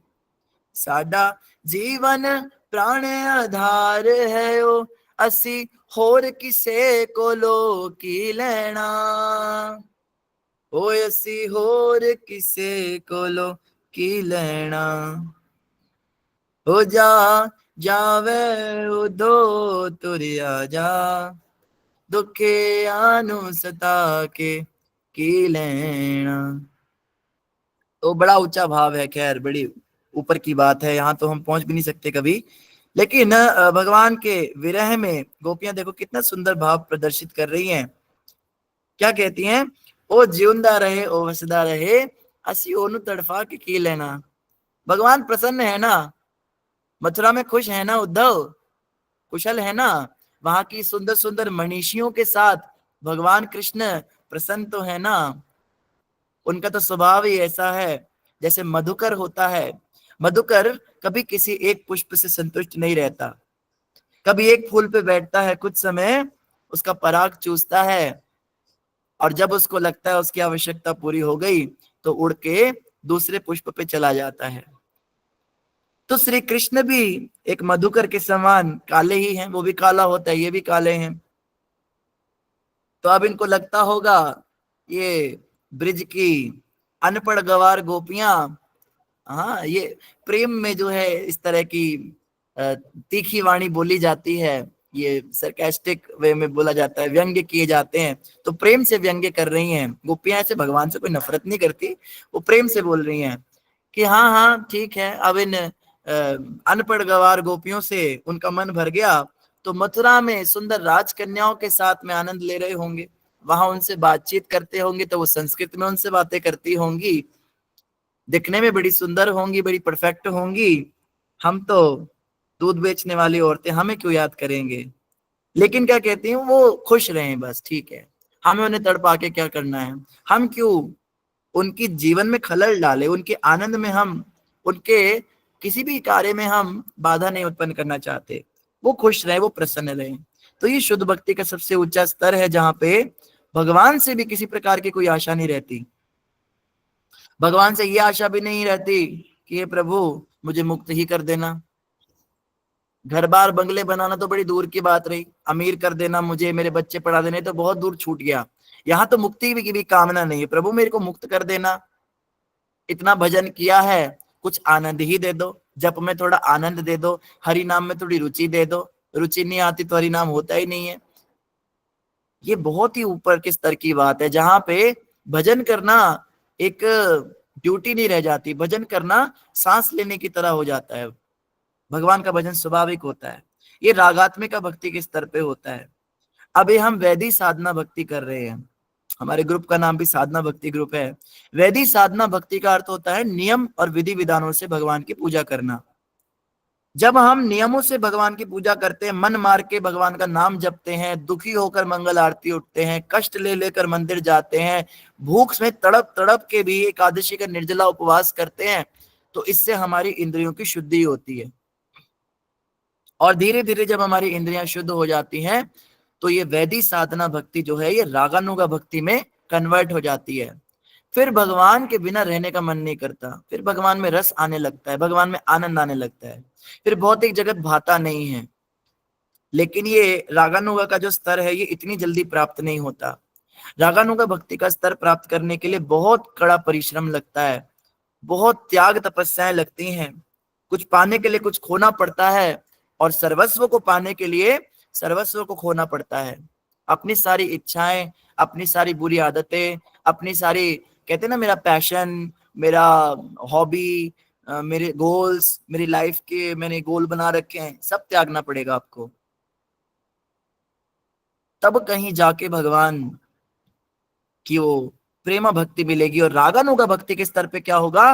साडा जीवन प्राण आधार है ओ। असी होर किसे कोलो की लेना, ओए असी होर किसे कोलो की लेना। हो जा जावे उदो तुरिया जा, दुखे आनु सता के की लेना। तो बड़ा ऊंचा भाव है, खैर बड़ी ऊपर की बात है, यहाँ तो हम पहुंच भी नहीं सकते कभी। लेकिन भगवान के विरह में गोपियां देखो कितना सुंदर भाव प्रदर्शित कर रही हैं। क्या कहती हैं? ओ जिउंदा रहे ओ वसदा रहे, असी ओनु तड़फा के की लेना। भगवान प्रसन्न है ना, मथुरा में खुश है ना उद्धव, कुशल है ना, वहां की सुंदर सुंदर मनीषियों के साथ भगवान कृष्ण प्रसन्न तो है ना। उनका तो स्वभाव ही ऐसा है, जैसे मधुकर होता है। मधुकर कभी किसी एक पुष्प से संतुष्ट नहीं रहता, कभी एक फूल पे बैठता है, कुछ समय उसका पराग चूसता है, और जब उसको लगता है उसकी आवश्यकता पूरी हो गई तो उड़ के दूसरे पुष्प पे चला जाता है। तो श्री कृष्ण भी एक मधुकर के समान काले ही हैं, वो भी काला होता है, ये भी काले हैं। तो अब इनको लगता होगा ये ब्रिज की अनपढ़ गवार गोपियां, हाँ ये प्रेम में जो है इस तरह की तीखी वाणी बोली जाती है, ये सरकास्टिक वे में बोला जाता है, व्यंग्य किए जाते हैं, तो प्रेम से व्यंग्य कर रही हैं गोपियां। ऐसे भगवान से कोई नफरत नहीं करती, वो प्रेम से बोल रही हैं कि हाँ हाँ ठीक है। अब इन अनपढ़ गवार गोपियों से उनका मन भर गया, तो मथुरा में सुंदर राजकन्याओं के साथ में आनंद ले रहे होंगे, वहां उनसे बातचीत करते होंगे, तो वो संस्कृत में उनसे बातें करती होंगी, दिखने में बड़ी सुंदर होंगी, बड़ी परफेक्ट होंगी। हम तो दूध बेचने वाली औरतें, हमें क्यों याद करेंगे। लेकिन क्या कहती हैं, वो खुश रहें बस, ठीक है, हमें उन्हें तड़पा के क्या करना है, हम क्यों उनकी जीवन में खलल डाले, उनके आनंद में हम, उनके किसी भी कार्य में हम बाधा नहीं उत्पन्न करना चाहते। वो खुश रहे, वो प्रसन्न रहे। तो ये शुद्ध भक्ति का सबसे ऊंचा स्तर है, जहां पे भगवान से भी किसी प्रकार की कोई आशा नहीं रहती। भगवान से ये आशा भी नहीं रहती कि हे प्रभु मुझे मुक्त ही कर देना, घर बार बंगले बनाना तो बड़ी दूर की बात रही, अमीर कर देना मुझे, मेरे बच्चे पढ़ा देने तो बहुत दूर छूट गया। यहाँ तो मुक्ति की भी कामना नहीं है, प्रभु मेरे को मुक्त कर देना, इतना भजन किया है कुछ आनंद ही दे दो, जप में थोड़ा आनंद दे दो, हरि नाम में थोड़ी रुचि दे दो, रुचि नहीं आती तो हरि नाम होता ही नहीं है। ये बहुत ही ऊपर के स्तर की बात है, जहां पे भजन करना एक ड्यूटी नहीं रह जाती, भजन करना सांस लेने की तरह हो जाता है। भगवान का भजन स्वाभाविक होता है, ये रागात्मिक भक्ति के स्तर पे होता है। अभी हम वैदिक साधना भक्ति कर रहे हैं, हमारे ग्रुप का नाम भी साधना भक्ति ग्रुप है। वैदिक साधना भक्ति का अर्थ होता है नियम और विधि विधानों से भगवान की पूजा करना। जब हम नियमों से भगवान की पूजा करते हैं, मन मार के भगवान का नाम जपते हैं, दुखी होकर मंगल आरती उठते हैं, कष्ट ले लेकर मंदिर जाते हैं, भूख में तड़प तड़प के भी एकादशी का निर्जला उपवास करते हैं, तो इससे हमारी इंद्रियों की शुद्धि होती है। और धीरे धीरे जब हमारी इंद्रियां शुद्ध हो जाती हैं, तो ये वैदिक साधना भक्ति जो है ये रागानुगा भक्ति में कन्वर्ट हो जाती है। फिर भगवान के बिना रहने का मन नहीं करता, फिर भगवान में रस आने लगता है, भगवान में आनंद आने लगता है, फिर भौतिक जगत भाता नहीं है। लेकिन ये रागानुगा का जो स्तर है ये इतनी जल्दी प्राप्त नहीं होता। रागानुगा भक्ति का स्तर प्राप्त करने के लिए बहुत कड़ा परिश्रम लगता है, बहुत त्याग तपस्याएं लगती हैं, कुछ पाने के लिए कुछ खोना पड़ता है, और सर्वस्व को पाने के लिए सर्वस्व को खोना पड़ता है। अपनी सारी इच्छाएं, अपनी सारी बुरी आदतें, अपनी सारी, कहते हैं ना, मेरा पैशन, मेरा हॉबी, मेरे गोल्स, मेरी लाइफ के मैंने गोल बना रखे हैं, सब त्यागना पड़ेगा आपको, तब कहीं जाके भगवान की वो प्रेमा भक्ति मिलेगी। और रागानुगा भक्ति के स्तर पे क्या होगा,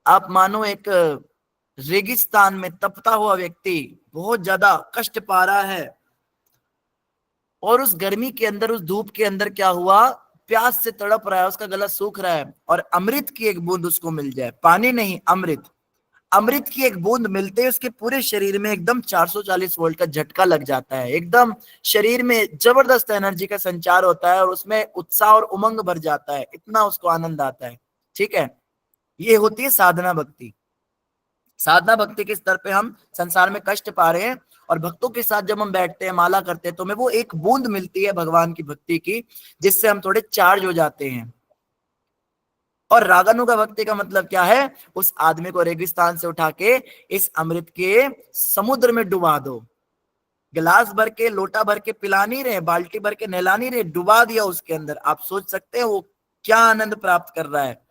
आप मानो एक रेगिस्तान में तपता हुआ व्यक्ति बहुत ज्यादा कष्ट पा रहा है, और उस गर्मी के अंदर, उस धूप के अंदर क्या हुआ, प्यास से तड़प रहा है, उसका गला सूख रहा है, और अमृत की एक बूंद उसको मिल जाए, पानी नहीं अमृत, अमृत की एक बूंद मिलते ही उसके पूरे शरीर में एकदम 440 वोल्ट का झटका लग जाता है, एकदम शरीर में जबरदस्त एनर्जी का संचार होता है, और उसमें उत्साह और उमंग भर जाता है, इतना उसको आनंद आता है। ठीक है, ये होती है साधना भक्ति। साधना भक्ति के स्तर पे हम संसार में कष्ट पा रहे हैं, और भक्तों के साथ जब हम बैठते हैं, माला करते हैं, तो हमें वो एक बूंद मिलती है भगवान की भक्ति की, जिससे हम थोड़े चार्ज हो जाते हैं। और रागानुगा भक्ति का मतलब क्या है, उस आदमी को रेगिस्तान से उठा के इस अमृत के समुद्र में डुबा दो। गिलास भर के, लोटा भर के पिला नहीं रहे, बाल्टी भर के नहला नहीं रहे, डुबा दिया उसके अंदर। आप सोच सकते हैं वो क्या आनंद प्राप्त कर रहा है।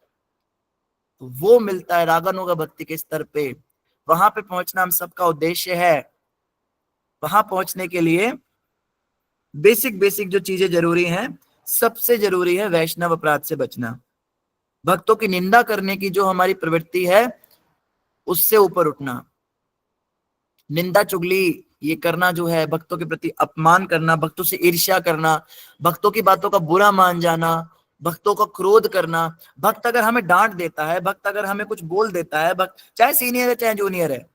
तो वो मिलता है रागानुगा भक्ति के स्तर पे। वहां पे पहुंचना हम सबका उद्देश्य है। वहां पहुंचने के लिए बेसिक बेसिक जो चीजें जरूरी हैं, सबसे जरूरी है वैष्णव अपराध से बचना। भक्तों की निंदा करने की जो हमारी प्रवृत्ति है, उससे ऊपर उठना। निंदा चुगली ये करना जो है, भक्तों के प्रति अपमान करना, भक्तों से ईर्ष्या करना, भक्तों की बातों का बुरा मान जाना, भक्तों का क्रोध करना। भक्त अगर हमें डांट देता है, भक्त अगर हमें कुछ बोल देता है, भक्त चाहे सीनियर है चाहे जूनियर है,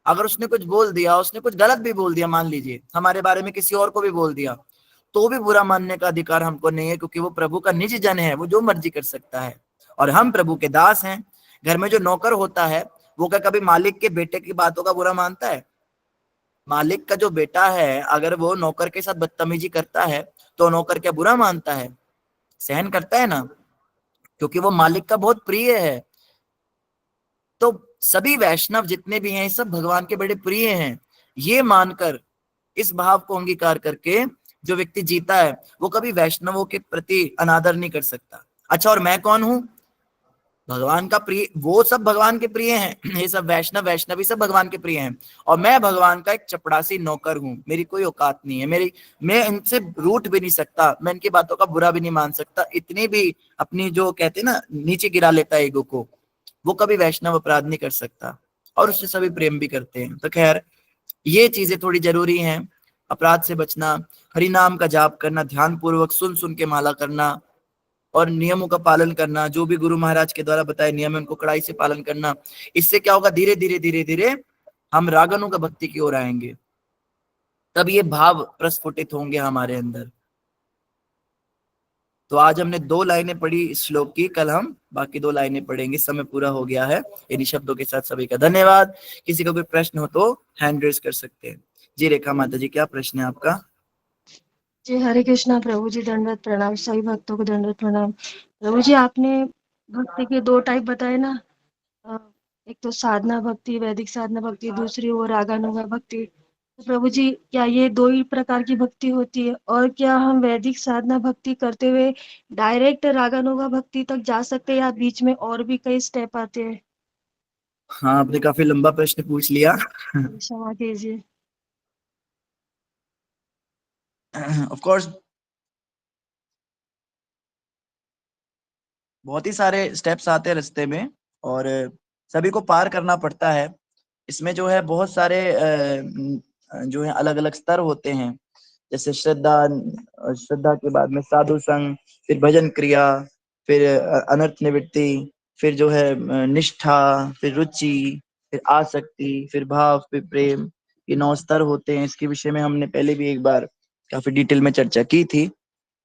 अगर उसने कुछ बोल दिया, उसने कुछ गलत भी बोल दिया, मान लीजिए हमारे बारे में किसी और को भी बोल दिया, तो भी बुरा मानने का अधिकार हमको नहीं है, क्योंकि वो प्रभु का निज जन है, वो जो मर्जी कर सकता है, और हम प्रभु के दास हैं। घर में जो नौकर होता है, वो क्या कभी मालिक के बेटे की बातों का बुरा मानता है? मालिक का जो बेटा है, अगर वो नौकर के साथ बदतमीजी करता है, तो नौकर क्या बुरा मानता है? सहन करता है ना, क्योंकि वो मालिक का बहुत प्रिय है। तो सभी वैष्णव जितने भी हैं, सब भगवान के बड़े प्रिय हैं। ये मानकर, इस भाव को अंगीकार करके जो व्यक्ति जीता है, वो कभी वैष्णवों के प्रति अनादर नहीं कर सकता। अच्छा, और मैं कौन हूं? भगवान का प्रिय, वो सब भगवान के प्रिय हैं, ये सब वैष्णव वैष्णवी सब भगवान के प्रिय हैं, और मैं भगवान का एक चपड़ासी नौकर हूं। मेरी कोई औकात नहीं है, मैं इनसे रूठ भी नहीं सकता, मैं इनकी बातों का बुरा भी नहीं मान सकता। इतनी भी अपनी, जो कहते हैं ना, नीचे गिरा लेता है ईगो को, वो कभी वैष्णव अपराध नहीं कर सकता, और उससे सभी प्रेम भी करते हैं। तो खैर, ये चीजें थोड़ी जरूरी हैं। अपराध से बचना, हरि नाम का जाप करना, ध्यान पूर्वक सुन सुन के माला करना, और नियमों का पालन करना, जो भी गुरु महाराज के द्वारा बताए नियम है उनको कड़ाई से पालन करना। इससे क्या होगा, धीरे धीरे धीरे धीरे हम रागनों का भक्ति की ओर आएंगे, तब ये भाव प्रस्फुटित होंगे हमारे अंदर। तो आज हमने 2 लाइनें पढ़ी इस श्लोक की, कल हम बाकी 2 लाइनें पढ़ेंगे। समय पूरा हो गया है। इन्हीं शब्दों के साथ सभी का धन्यवाद। किसी का कोई प्रश्न हो तो हैंड रेज कर सकते हैं। जी रेखा माता जी, क्या प्रश्न है आपका? जी हरे कृष्णा प्रभु जी, दंडवत प्रणाम। सभी भक्तों को दंडवत प्रणाम। प्रभु जी, आपने भक्ति के 2 टाइप बताए ना, अ, एक तो साधना भक्ति, वैदिक साधना भक्ति, दूसरी वो रागानुगा भक्ति। तो प्रभु जी, क्या ये 2 ही प्रकार की भक्ति होती है? और क्या हम वैदिक साधना भक्ति करते हुए डायरेक्ट रागानुगा भक्ति तक जा सकते हैं, या बीच में और भी कई स्टेप आते हैं? हाँ, आपने काफी लंबा प्रश्न पूछ लिया। क्षमा कीजिए। ऑफ कोर्स, बहुत ही सारे स्टेप्स आते हैं रास्ते में, और सभी को पार करना पड़ता है। इसमें जो है बहुत सारे जो है अलग अलग स्तर होते हैं, जैसे श्रद्धा के बाद में साधु संग, फिर भजन क्रिया, फिर अनर्थ निवृत्ति, फिर जो है निष्ठा, फिर रुचि, फिर आसक्ति, फिर भाव, फिर प्रेम। ये 9 स्तर होते हैं। इसके विषय में हमने पहले भी एक बार काफी डिटेल में चर्चा की थी,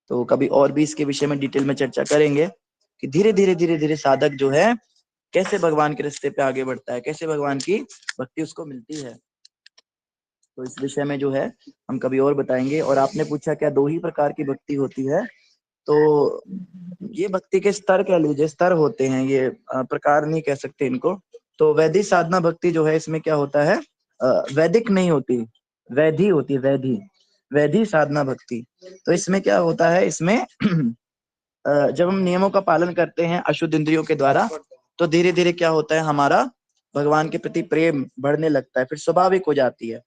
तो कभी और भी इसके विषय में डिटेल में चर्चा करेंगे कि धीरे धीरे धीरे धीरे साधक जो है कैसे भगवान के रास्ते पे आगे बढ़ता है, कैसे भगवान की भक्ति उसको मिलती है। तो इस विषय में जो है हम कभी और बताएंगे। और आपने पूछा क्या 2 ही प्रकार की भक्ति होती है, तो ये भक्ति के स्तर कह लीजिए, स्तर होते हैं ये, प्रकार नहीं कह सकते इनको। तो वैदिक साधना भक्ति जो है इसमें क्या होता है, वैदिक नहीं होती, वैधि होती है, वैधि, वैधि साधना भक्ति। तो इसमें क्या होता है, इसमें जब हम नियमों का पालन करते हैं अशुद्ध इंद्रियों के द्वारा, तो धीरे धीरे क्या होता है, हमारा भगवान के प्रति प्रेम बढ़ने लगता है, फिर स्वाभाविक हो जाती है।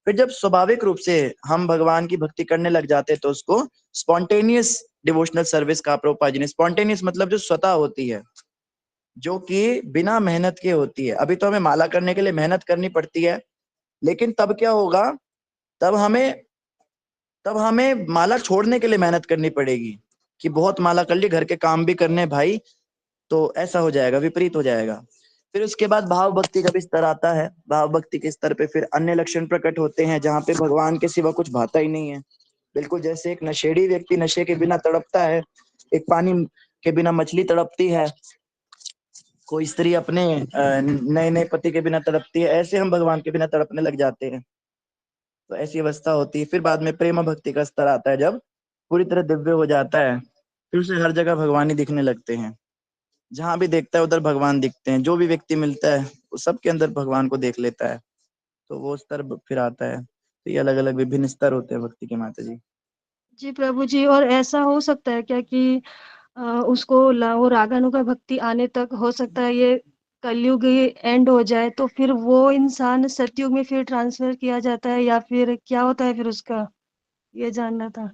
फिर जब स्वाभाविक रूप से हम भगवान की भक्ति करने लग जाते हैं तो उसको स्पॉन्टेनियस डिवोशनल सर्विस का प्रभुपाद जी ने, स्पॉन्टेनियस मतलब जो स्वतः होती है, जो कि बिना मेहनत के होती है। अभी तो हमें माला करने के लिए मेहनत करनी पड़ती है, लेकिन तब क्या होगा, तब हमें माला छोड़ने के लिए मेहनत करनी पड़ेगी कि बहुत माला कर ली, घर के काम भी करने भाई, तो ऐसा हो जाएगा, विपरीत हो जाएगा। फिर उसके बाद भाव भक्ति का भी स्तर आता है। भाव भक्ति के स्तर पे फिर अन्य लक्षण प्रकट होते हैं, जहाँ पे भगवान के सिवा कुछ भाता ही नहीं है। बिल्कुल जैसे एक नशेड़ी व्यक्ति नशे के बिना तड़पता है, एक पानी के बिना मछली तड़पती है, कोई स्त्री अपने नए नए पति के बिना तड़पती है, ऐसे हम भगवान के बिना तड़पने लग जाते हैं। तो ऐसी अवस्था होती है। फिर बाद में प्रेम भक्ति का स्तर आता है, जब पूरी तरह दिव्य हो जाता है, फिर उसे हर जगह भगवान ही दिखने लगते हैं, जहां भी देखता है उधर भगवान दिखते हैं, जो भी व्यक्ति मिलता है वो सबके अंदर भगवान को देख लेता है, तो वो स्तर फिर आता है। तो ये अलग अलग विभिन्न स्तर होते हैं भक्ति के, माता जी। जी प्रभु जी, और ऐसा हो सकता है क्या कि उसको वो रागानुगा भक्ति आने तक हो सकता है ये कलयुग एंड हो जाए, तो फिर वो इंसान सतयुग में फिर ट्रांसफर किया जाता है, या फिर क्या होता है फिर उसका, ये जानना था।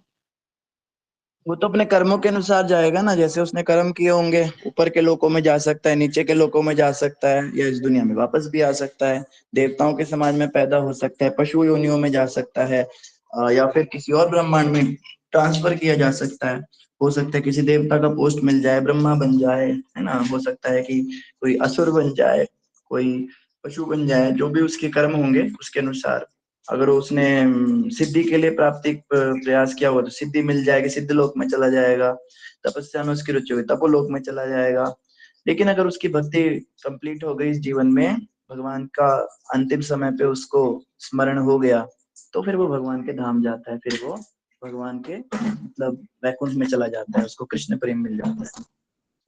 वो तो अपने कर्मों के अनुसार जाएगा ना, जैसे उसने कर्म किए होंगे, ऊपर के लोकों में जा सकता है, नीचे के लोकों में जा सकता है, या इस दुनिया में वापस भी आ सकता है, देवताओं के समाज में पैदा हो सकता है, पशु योनियों में जा सकता है, या फिर किसी और ब्रह्मांड में ट्रांसफर किया जा सकता है। हो सकता है किसी देवता का पोस्ट मिल जाए, ब्रह्मा बन जाए, है ना, हो सकता है कि कोई असुर बन जाए, कोई पशु बन जाए, जो भी उसके कर्म होंगे उसके अनुसार। अगर उसने सिद्धि के लिए प्राप्ति प्रयास किया हुआ तो सिद्धि मिल जाएगी, सिद्ध लोक में चला जाएगा, तपस्या में उसकी रुचि हुई तपोलोक में चला जाएगा। लेकिन अगर उसकी भक्ति कंप्लीट हो गई इस जीवन में, भगवान का अंतिम समय पे उसको स्मरण हो गया, तो फिर वो भगवान के धाम जाता है, फिर वो भगवान के मतलब वैकुंठ में चला जाता है, उसको कृष्ण प्रेम मिल जाता है।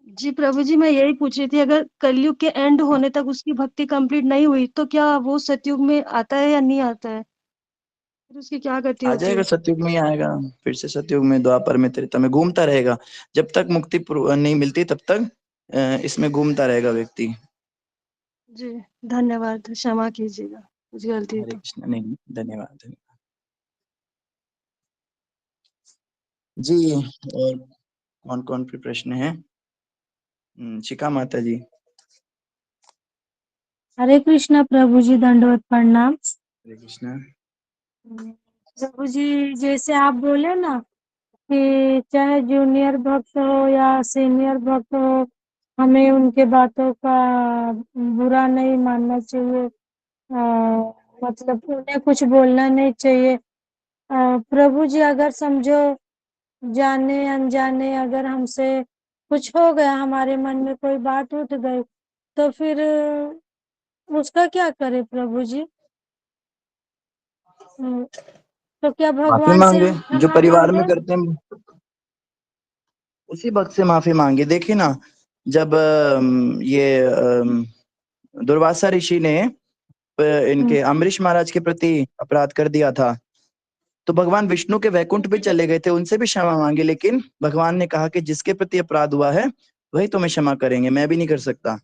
जी प्रभु जी, मैं यही पूछ रही थी, अगर कलयुग के एंड होने तक उसकी भक्ति कंप्लीट नहीं हुई तो क्या वो सतयुग में आता है या नहीं आता है, फिर उसकी क्या गति आ होती जाएगा, है? सतयुग में ही आएगा, फिर से सतयुग में, द्वापर में, त्रेता में घूमता रहेगा। जब तक मुक्ति नहीं मिलती तब तक इसमें घूमता रहेगा व्यक्ति। जी धन्यवाद, क्षमा कीजिएगा मुझे गलती है हरे तो। कृष्ण। नहीं, धन्यवाद धन्यवाद जी। और कौन कौन पे प्रश्न है? शिखा माता जी। हरे कृष्णा प्रभु जी, दंडवत प्रणाम। हरे कृष्ण। प्रभु जी, जैसे आप बोले ना कि चाहे जूनियर भक्त हो या सीनियर भक्त हो, हमें उनके बातों का बुरा नहीं मानना चाहिए, मतलब उन्हें कुछ बोलना नहीं चाहिए। प्रभु जी, अगर समझो जाने अनजाने अगर हमसे कुछ हो गया, हमारे मन में कोई बात उठ गई, तो फिर उसका क्या करे प्रभु जी? तो क्या माफी भगवान से मांगे, हम जो क्षमा परिवार में मांगे? करते हैं उसी वक्त से माफी मांगे। देखिए ना, जब ये दुर्वासा ऋषि ने इनके अम्बरीश महाराज के प्रति अपराध कर दिया था, तो भगवान विष्णु के वैकुंठ भी चले गए थे, उनसे भी क्षमा मांगी, लेकिन भगवान ने कहा कि जिसके प्रति अपराध हुआ है वही तुम्हें क्षमा करेंगे, मैं भी नहीं कर सकता।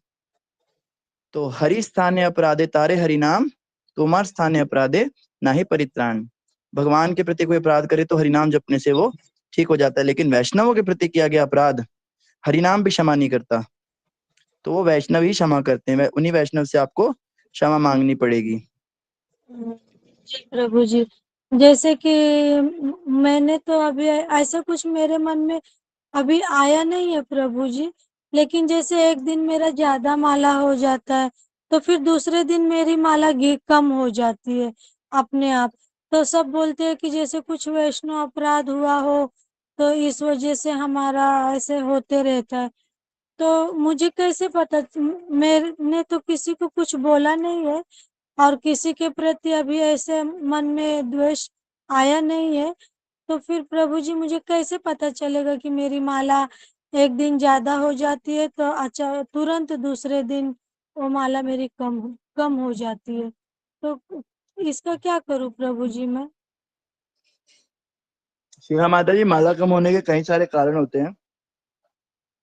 तो हरि स्थाने अपराधे तारे हरि नाम, तुम्हार स्थाने अपराधे ना ही परित्राण। भगवान के प्रति कोई अपराध करे तो हरिनाम जपने से वो ठीक हो जाता है, लेकिन वैष्णवों के प्रति किया गया अपराध हरिनाम भी क्षमा नहीं करता, तो वो वैष्णव ही क्षमा करते हैं, उन्हीं वैष्णव से आपको क्षमा मांगनी पड़ेगी। जी प्रभु जी, जैसे कि मैंने तो अभी ऐसा कुछ मेरे मन में अभी आया नहीं है प्रभु जी, लेकिन जैसे एक दिन मेरा ज्यादा माला हो जाता है तो फिर दूसरे दिन मेरी माला कम हो जाती है अपने आप। तो सब बोलते हैं कि जैसे कुछ वैष्णव अपराध हुआ हो, तो इस वजह से हमारा ऐसे होते रहता है। तो मुझे कैसे पता, मैंने तो किसी को कुछ बोला नहीं है और किसी के प्रति अभी ऐसे मन में द्वेष आया नहीं है। तो फिर प्रभु जी मुझे कैसे पता चलेगा कि मेरी माला एक दिन ज्यादा हो जाती है तो अच्छा तुरंत दूसरे दिन वो माला मेरी कम हो जाती है। तो इसका क्या करूं प्रभु जी मैं? शिवा माता जी, माला कम होने के कई सारे कारण होते हैं।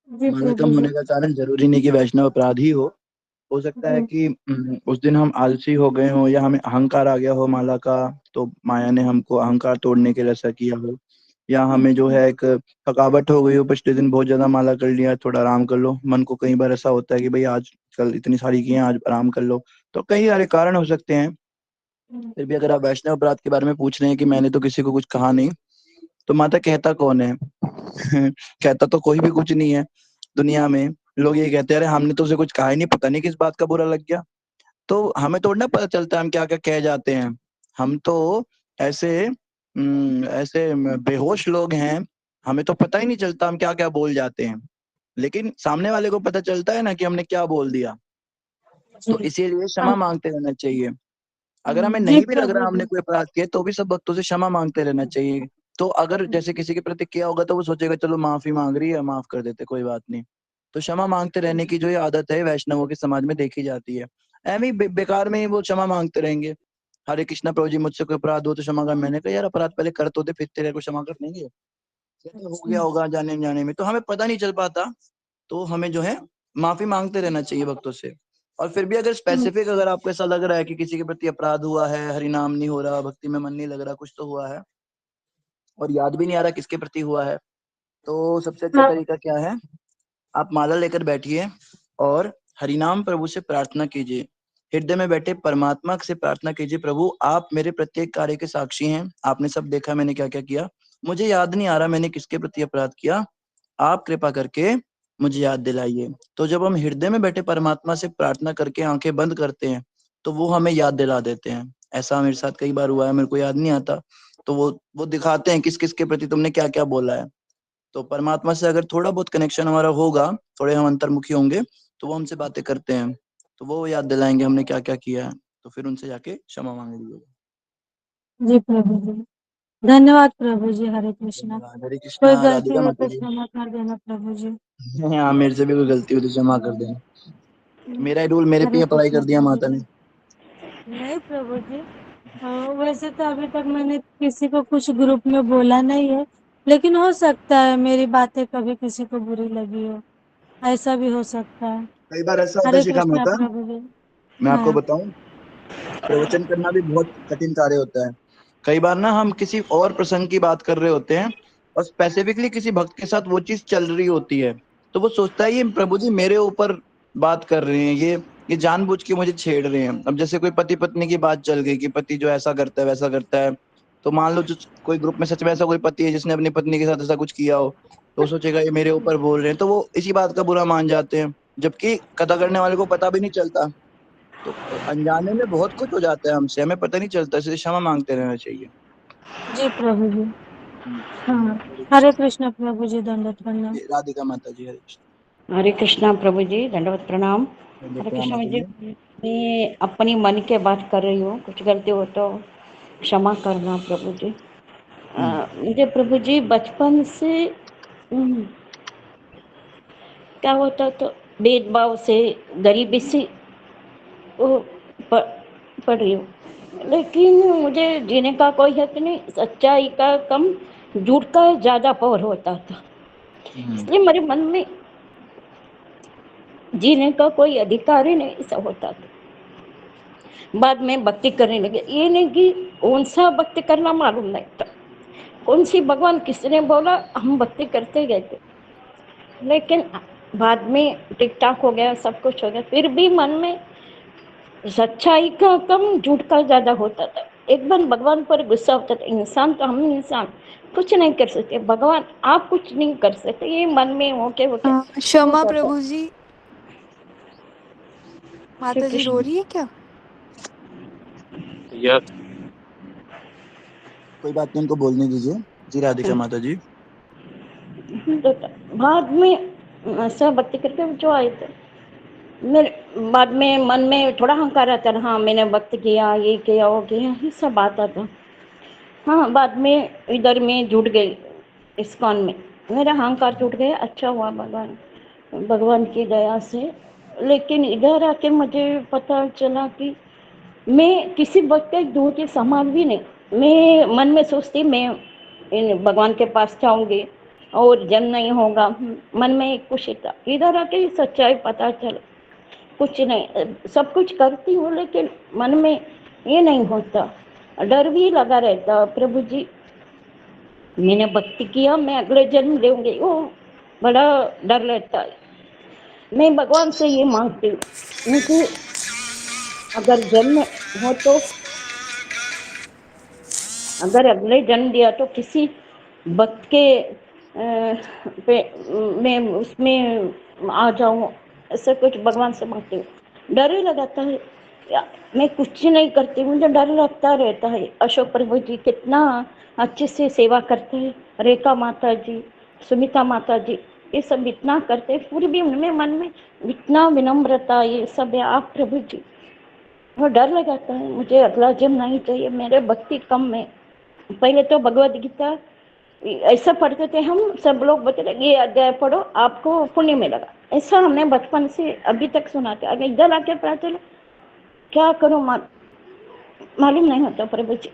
जी माला प्रभु कम जी। होने का कारण जरूरी नहीं कि वैष्णव अपराध ही हो सकता है जी कि उस दिन हम आलसी हो गए हो या हमें अहंकार आ गया हो माला का, तो माया ने हमको अहंकार तोड़ने के लिए ऐसा किया हो, या हमें जो है एक थकावट हो गई हो, पिछले दिन बहुत ज्यादा माला कर लिया, थोड़ा आराम कर लो। मन को कई बार ऐसा होता है कि भाई आज कल इतनी सारी की हैं, आज आराम कर लो। तो कई सारे कारण हो सकते हैं। फिर भी अगर आप वैष्णव अपराध के बारे में पूछ रहे हैं कि मैंने तो किसी को कुछ कहा नहीं, तो माता कहता कौन है? कहता तो कोई भी कुछ नहीं है दुनिया में। लोग ये कहते हैं अरे हमने तो उसे कुछ कहा ही नहीं, पता नहीं किस बात का बुरा लग गया। तो हमें थोड़ा ना पता चलता है हम क्या क्या कह जाते हैं। हम तो ऐसे ऐसे बेहोश लोग हैं, हमें तो पता ही नहीं चलता हम क्या क्या बोल जाते हैं। लेकिन सामने वाले को पता चलता है ना कि हमने क्या बोल दिया। तो जी। इसीलिए क्षमा मांगते रहना चाहिए। अगर हमें जी नहीं भी लग रहा प्रभु हमने जी। कोई अपराध किया, तो भी सब भक्तों से क्षमा मांगते रहना चाहिए। तो अगर जैसे किसी के प्रति किया होगा तो वो सोचेगा चलो माफी मांग रही है, माफ कर देते, कोई बात नहीं। तो क्षमा मांगते रहने की जो ये आदत है वैष्णवों के समाज में देखी जाती है। ऐਵੇਂ ही बेकार में ही वो क्षमा मांगते रहेंगे। हरे कृष्णा प्रभु जी, मुझसे कोई अपराध हो तो क्षमा कर। मैंने कहा यार अपराध पहले कर तो दे, फिर तेरे को क्षमा कर देंगे। हो गया होगा जाने अनजाने में, तो हमें पता नहीं चल पाता। तो हमें जो है माफी मांगते रहना चाहिए भक्तों से। और फिर भी अगर स्पेसिफिक अगर आपको ऐसा लग रहा है कि किसी के प्रति अपराध हुआ है, हरि नाम नहीं हो रहा, भक्ति में मन नहीं लग रहा, कुछ तो हुआ है और याद भी नहीं आ रहा किसके प्रति हुआ है, तो सबसे अच्छा हाँ। तरीका क्या है? आप माला लेकर बैठिए और हरिनाम प्रभु से प्रार्थना कीजिए। हृदय में बैठे परमात्मा से प्रार्थना कीजिए, प्रभु आप मेरे प्रत्येक कार्य के साक्षी हैं, आपने सब देखा मैंने क्या क्या किया, मुझे याद नहीं आ रहा मैंने किसके प्रति अपराध किया, आप कृपा करके मुझे याद दिलाइए। तो जब हम हृदय में बैठे परमात्मा से प्रार्थना करके आंखें बंद करते हैं, तो वो हमें याद दिला देते हैं। ऐसा मेरे साथ कई बार हुआ है, मेरे को याद नहीं आता, तो वो दिखाते हैं किस किस के प्रति तुमने क्या क्या बोला है। तो परमात्मा से अगर थोड़ा बहुत कनेक्शन हमारा होगा, थोड़े हम अंतर्मुखी होंगे, तो वो हमसे बातें करते हैं, तो वो याद दिलाएंगे हमने क्या क्या किया है, तो फिर उनसे जाके क्षमा मांग लीजिए। जी प्रभु जी, धन्यवाद प्रभु जी। हरे कृष्णा। धन्यवाद। हरे कोई कृष्णा। गलती राधिका हो माता तो जी। क्षमा कर देना प्रभु जी। हाँ, मेरे से भी कोई गलती हो तो क्षमा कर देना। मेरा ही रूल मेरे पे हरे अप्लाई कृष्णा कर दिया प्रभु माता ने। जी। नहीं प्रभु जी, वैसे तो अभी तक मैंने किसी को कुछ ग्रुप में बोला नहीं है, लेकिन हो सकता है मेरी बातें कभी किसी को बुरी लगी हो, ऐसा भी हो सकता है। कई बार ऐसा होता है हरे शिखा कृष्णा माता, प्रभु जी। मैं आपको हाँ। बताऊं, प्रवचन करना भी बहुत कठिन कार्य होता है। कई बार ना हम किसी और प्रसंग की बात कर रहे होते हैं और स्पेसिफिकली किसी भक्त के साथ वो चीज चल रही होती है, तो वो सोचता है ये प्रभु जी मेरे ऊपर बात कर रहे हैं, ये जानबूझ के मुझे छेड़ रहे हैं। अब जैसे कोई पति पत्नी की बात चल गई कि पति जो ऐसा करता है वैसा करता है, तो मान लो जो कोई ग्रुप में सच में ऐसा कोई पति है जिसने अपनी पत्नी के साथ ऐसा कुछ किया हो, तो वो सोचेगा ये मेरे ऊपर बोल रहे हैं, तो वो इसी बात का बुरा मान जाते हैं, जबकि कथा करने वाले को पता भी नहीं चलता। तो अनजाने में बहुत कुछ हो जाता है हमसे, हमें पता नहीं चलता, इसलिए क्षमा मांगते रहना चाहिए। जी प्रभु जी। हाँ। हरे हरे कृष्ण। कृष्णा प्रभु जी, दंडवत प्रणाम। राधिका माता जी, हरे कृष्ण। हरे कृष्णा प्रभु जी, दंडवत प्रणाम। हरे प्रणाम कृष्णा माता मुझे, जी। मैं अपनी मन के बात कर रही हूँ, कुछ गलती हो तो क्षमा करना प्रभु जी। मुझे प्रभु जी बचपन से हम्म, क्या होता तो भेदभाव से, गरीबी से वो पढ़ रही हूँ, लेकिन मुझे जीने का कोई हक नहीं, सच्चाई का कम, झूठ का ज्यादा पावर होता था, इसलिए मेरे मन में जीने का कोई अधिकार ही नहीं ऐसा होता था। बाद में भक्ति करने लगे, ये नहीं कि कौन सा भक्ति करना मालूम नहीं था, कौन सी भगवान किसने बोला हम भक्ति करते गए थे, लेकिन बाद में ठीक ठाक हो गया, सब कुछ हो गया, फिर भी मन में सच्चाई का कम झूठ का ज्यादा होता था। एकदम भगवान पर गुस्सा होता था। इंसान तो हम इंसान कुछ नहीं कर सकते, भगवान आप कुछ नहीं कर सकते, ये मन में होके होके क्षमा हो जाता। प्रभु जी, श्री माता जी रो कृष्ण। रही है क्या? कोई बात नहीं, उनको बोलने दीजिए। जी राधिका माता जी। तो बाद में सब भक्ति करके जो आए थे, मेरे बाद में मन में थोड़ा अहंकार आता था, हाँ मैंने भक्त किया, ये किया, वो किया, ये सब आता था। हाँ बाद में इधर में जुट गई इस्कॉन में, मेरा अहंकार टूट गया। अच्छा हुआ भगवान भगवान की दया से। लेकिन इधर आके मुझे पता चला कि मैं किसी भक्त के दूर के समान भी नहीं। मैं मन में सोचती मैं इन भगवान के पास जाऊंगी और जन्म नहीं होगा, मन में एक खुशी था। इधर आके सच्चाई पता चला, कुछ नहीं, सब कुछ करती हूँ लेकिन मन में ये नहीं होता, डर भी लगा रहता। प्रभु जी मैंने भक्ति किया, मैं अगले जन्म दूंगी, वो बड़ा डर लगता है। मैं भगवान से ये मांगती हूँ, मुझे अगर जन्म हो तो, अगर अगले जन्म दिया तो किसी भक्त के पे मैं उसमें आ जाऊं, ऐसा कुछ भगवान से मांगती हूँ। डर ही लगाता है, मैं कुछ नहीं करती, मुझे डर लगता रहता है। अशोक प्रभु जी कितना अच्छे से सेवा करते हैं, रेखा माता जी, सुमिता माता जी, ये सब इतना करते हैं, फिर भी उनमें मन में इतना विनम्रता, ये सब है। आप प्रभु जी, वो डर लगाता है, मुझे अगला जन्म नहीं चाहिए, मेरे भक्ति कम में। पहले तो भगवत गीता ऐसा पढ़ते थे हम, सब लोग बोलते ये अध्याय पढ़ो आपको पुण्य मिलेगा, ऐसा हमने बचपन से अभी तक सुना था। अगर इधर आके पता चला क्या करूं, मालूम नहीं होता प्रभु जी,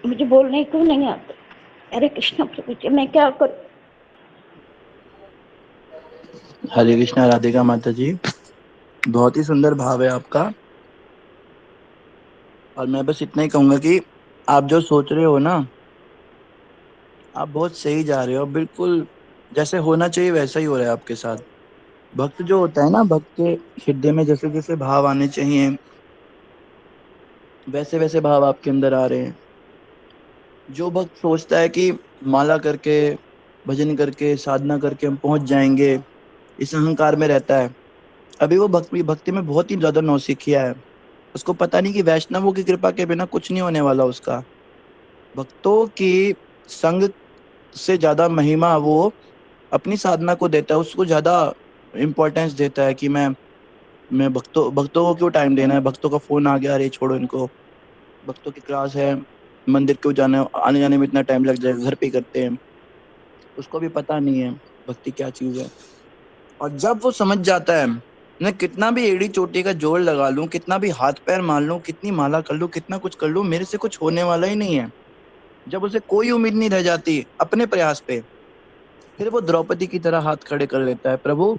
मुझे बोलने को नहीं आता। अरे कृष्ण प्रभु जी, मैं क्या करूं? हरे कृष्णा राधिका माता जी, बहुत ही सुंदर भाव है आपका। और मैं बस इतना ही कहूंगा कि आप जो सोच रहे हो ना, आप बहुत सही जा रहे हो, बिल्कुल जैसे होना चाहिए वैसा ही हो रहा है आपके साथ। भक्त जो होता है ना, भक्त के हृदय में जैसे जैसे भाव आने चाहिए, वैसे वैसे भाव आपके अंदर आ रहे हैं। जो भक्त सोचता है कि माला करके, भजन करके, साधना करके हम पहुंच जाएंगे, इस अहंकार में रहता है, अभी वो भक्ति भक्ति में बहुत ही ज्यादा नौसिखिया है। उसको पता नहीं कि वैष्णवों की कृपा के बिना कुछ नहीं होने वाला उसका। भक्तों की संग से ज्यादा महिमा वो अपनी साधना को देता है, उसको ज्यादा इंपॉर्टेंस देता है कि मैं भक्तों भक्तों को क्यों टाइम देना है, भक्तों का फोन आ गया, अरे छोड़ो इनको, भक्तों की क्लास है, मंदिर क्यों जाना है, आने जाने में इतना टाइम लग जाएगा, घर पे ही करते हैं। उसको भी पता नहीं है भक्ति क्या चीज है। और जब वो समझ जाता है, मैं कितना भी एड़ी चोटी का जोर लगा लूं, कितना भी हाथ पैर मार लूं, कितनी माला कर लूं, कितना कुछ कर लूं, मेरे से कुछ होने वाला ही नहीं है, जब उसे कोई उम्मीद नहीं रह जाती अपने प्रयास पे, फिर वो द्रौपदी की तरह हाथ खड़े कर लेता है, प्रभु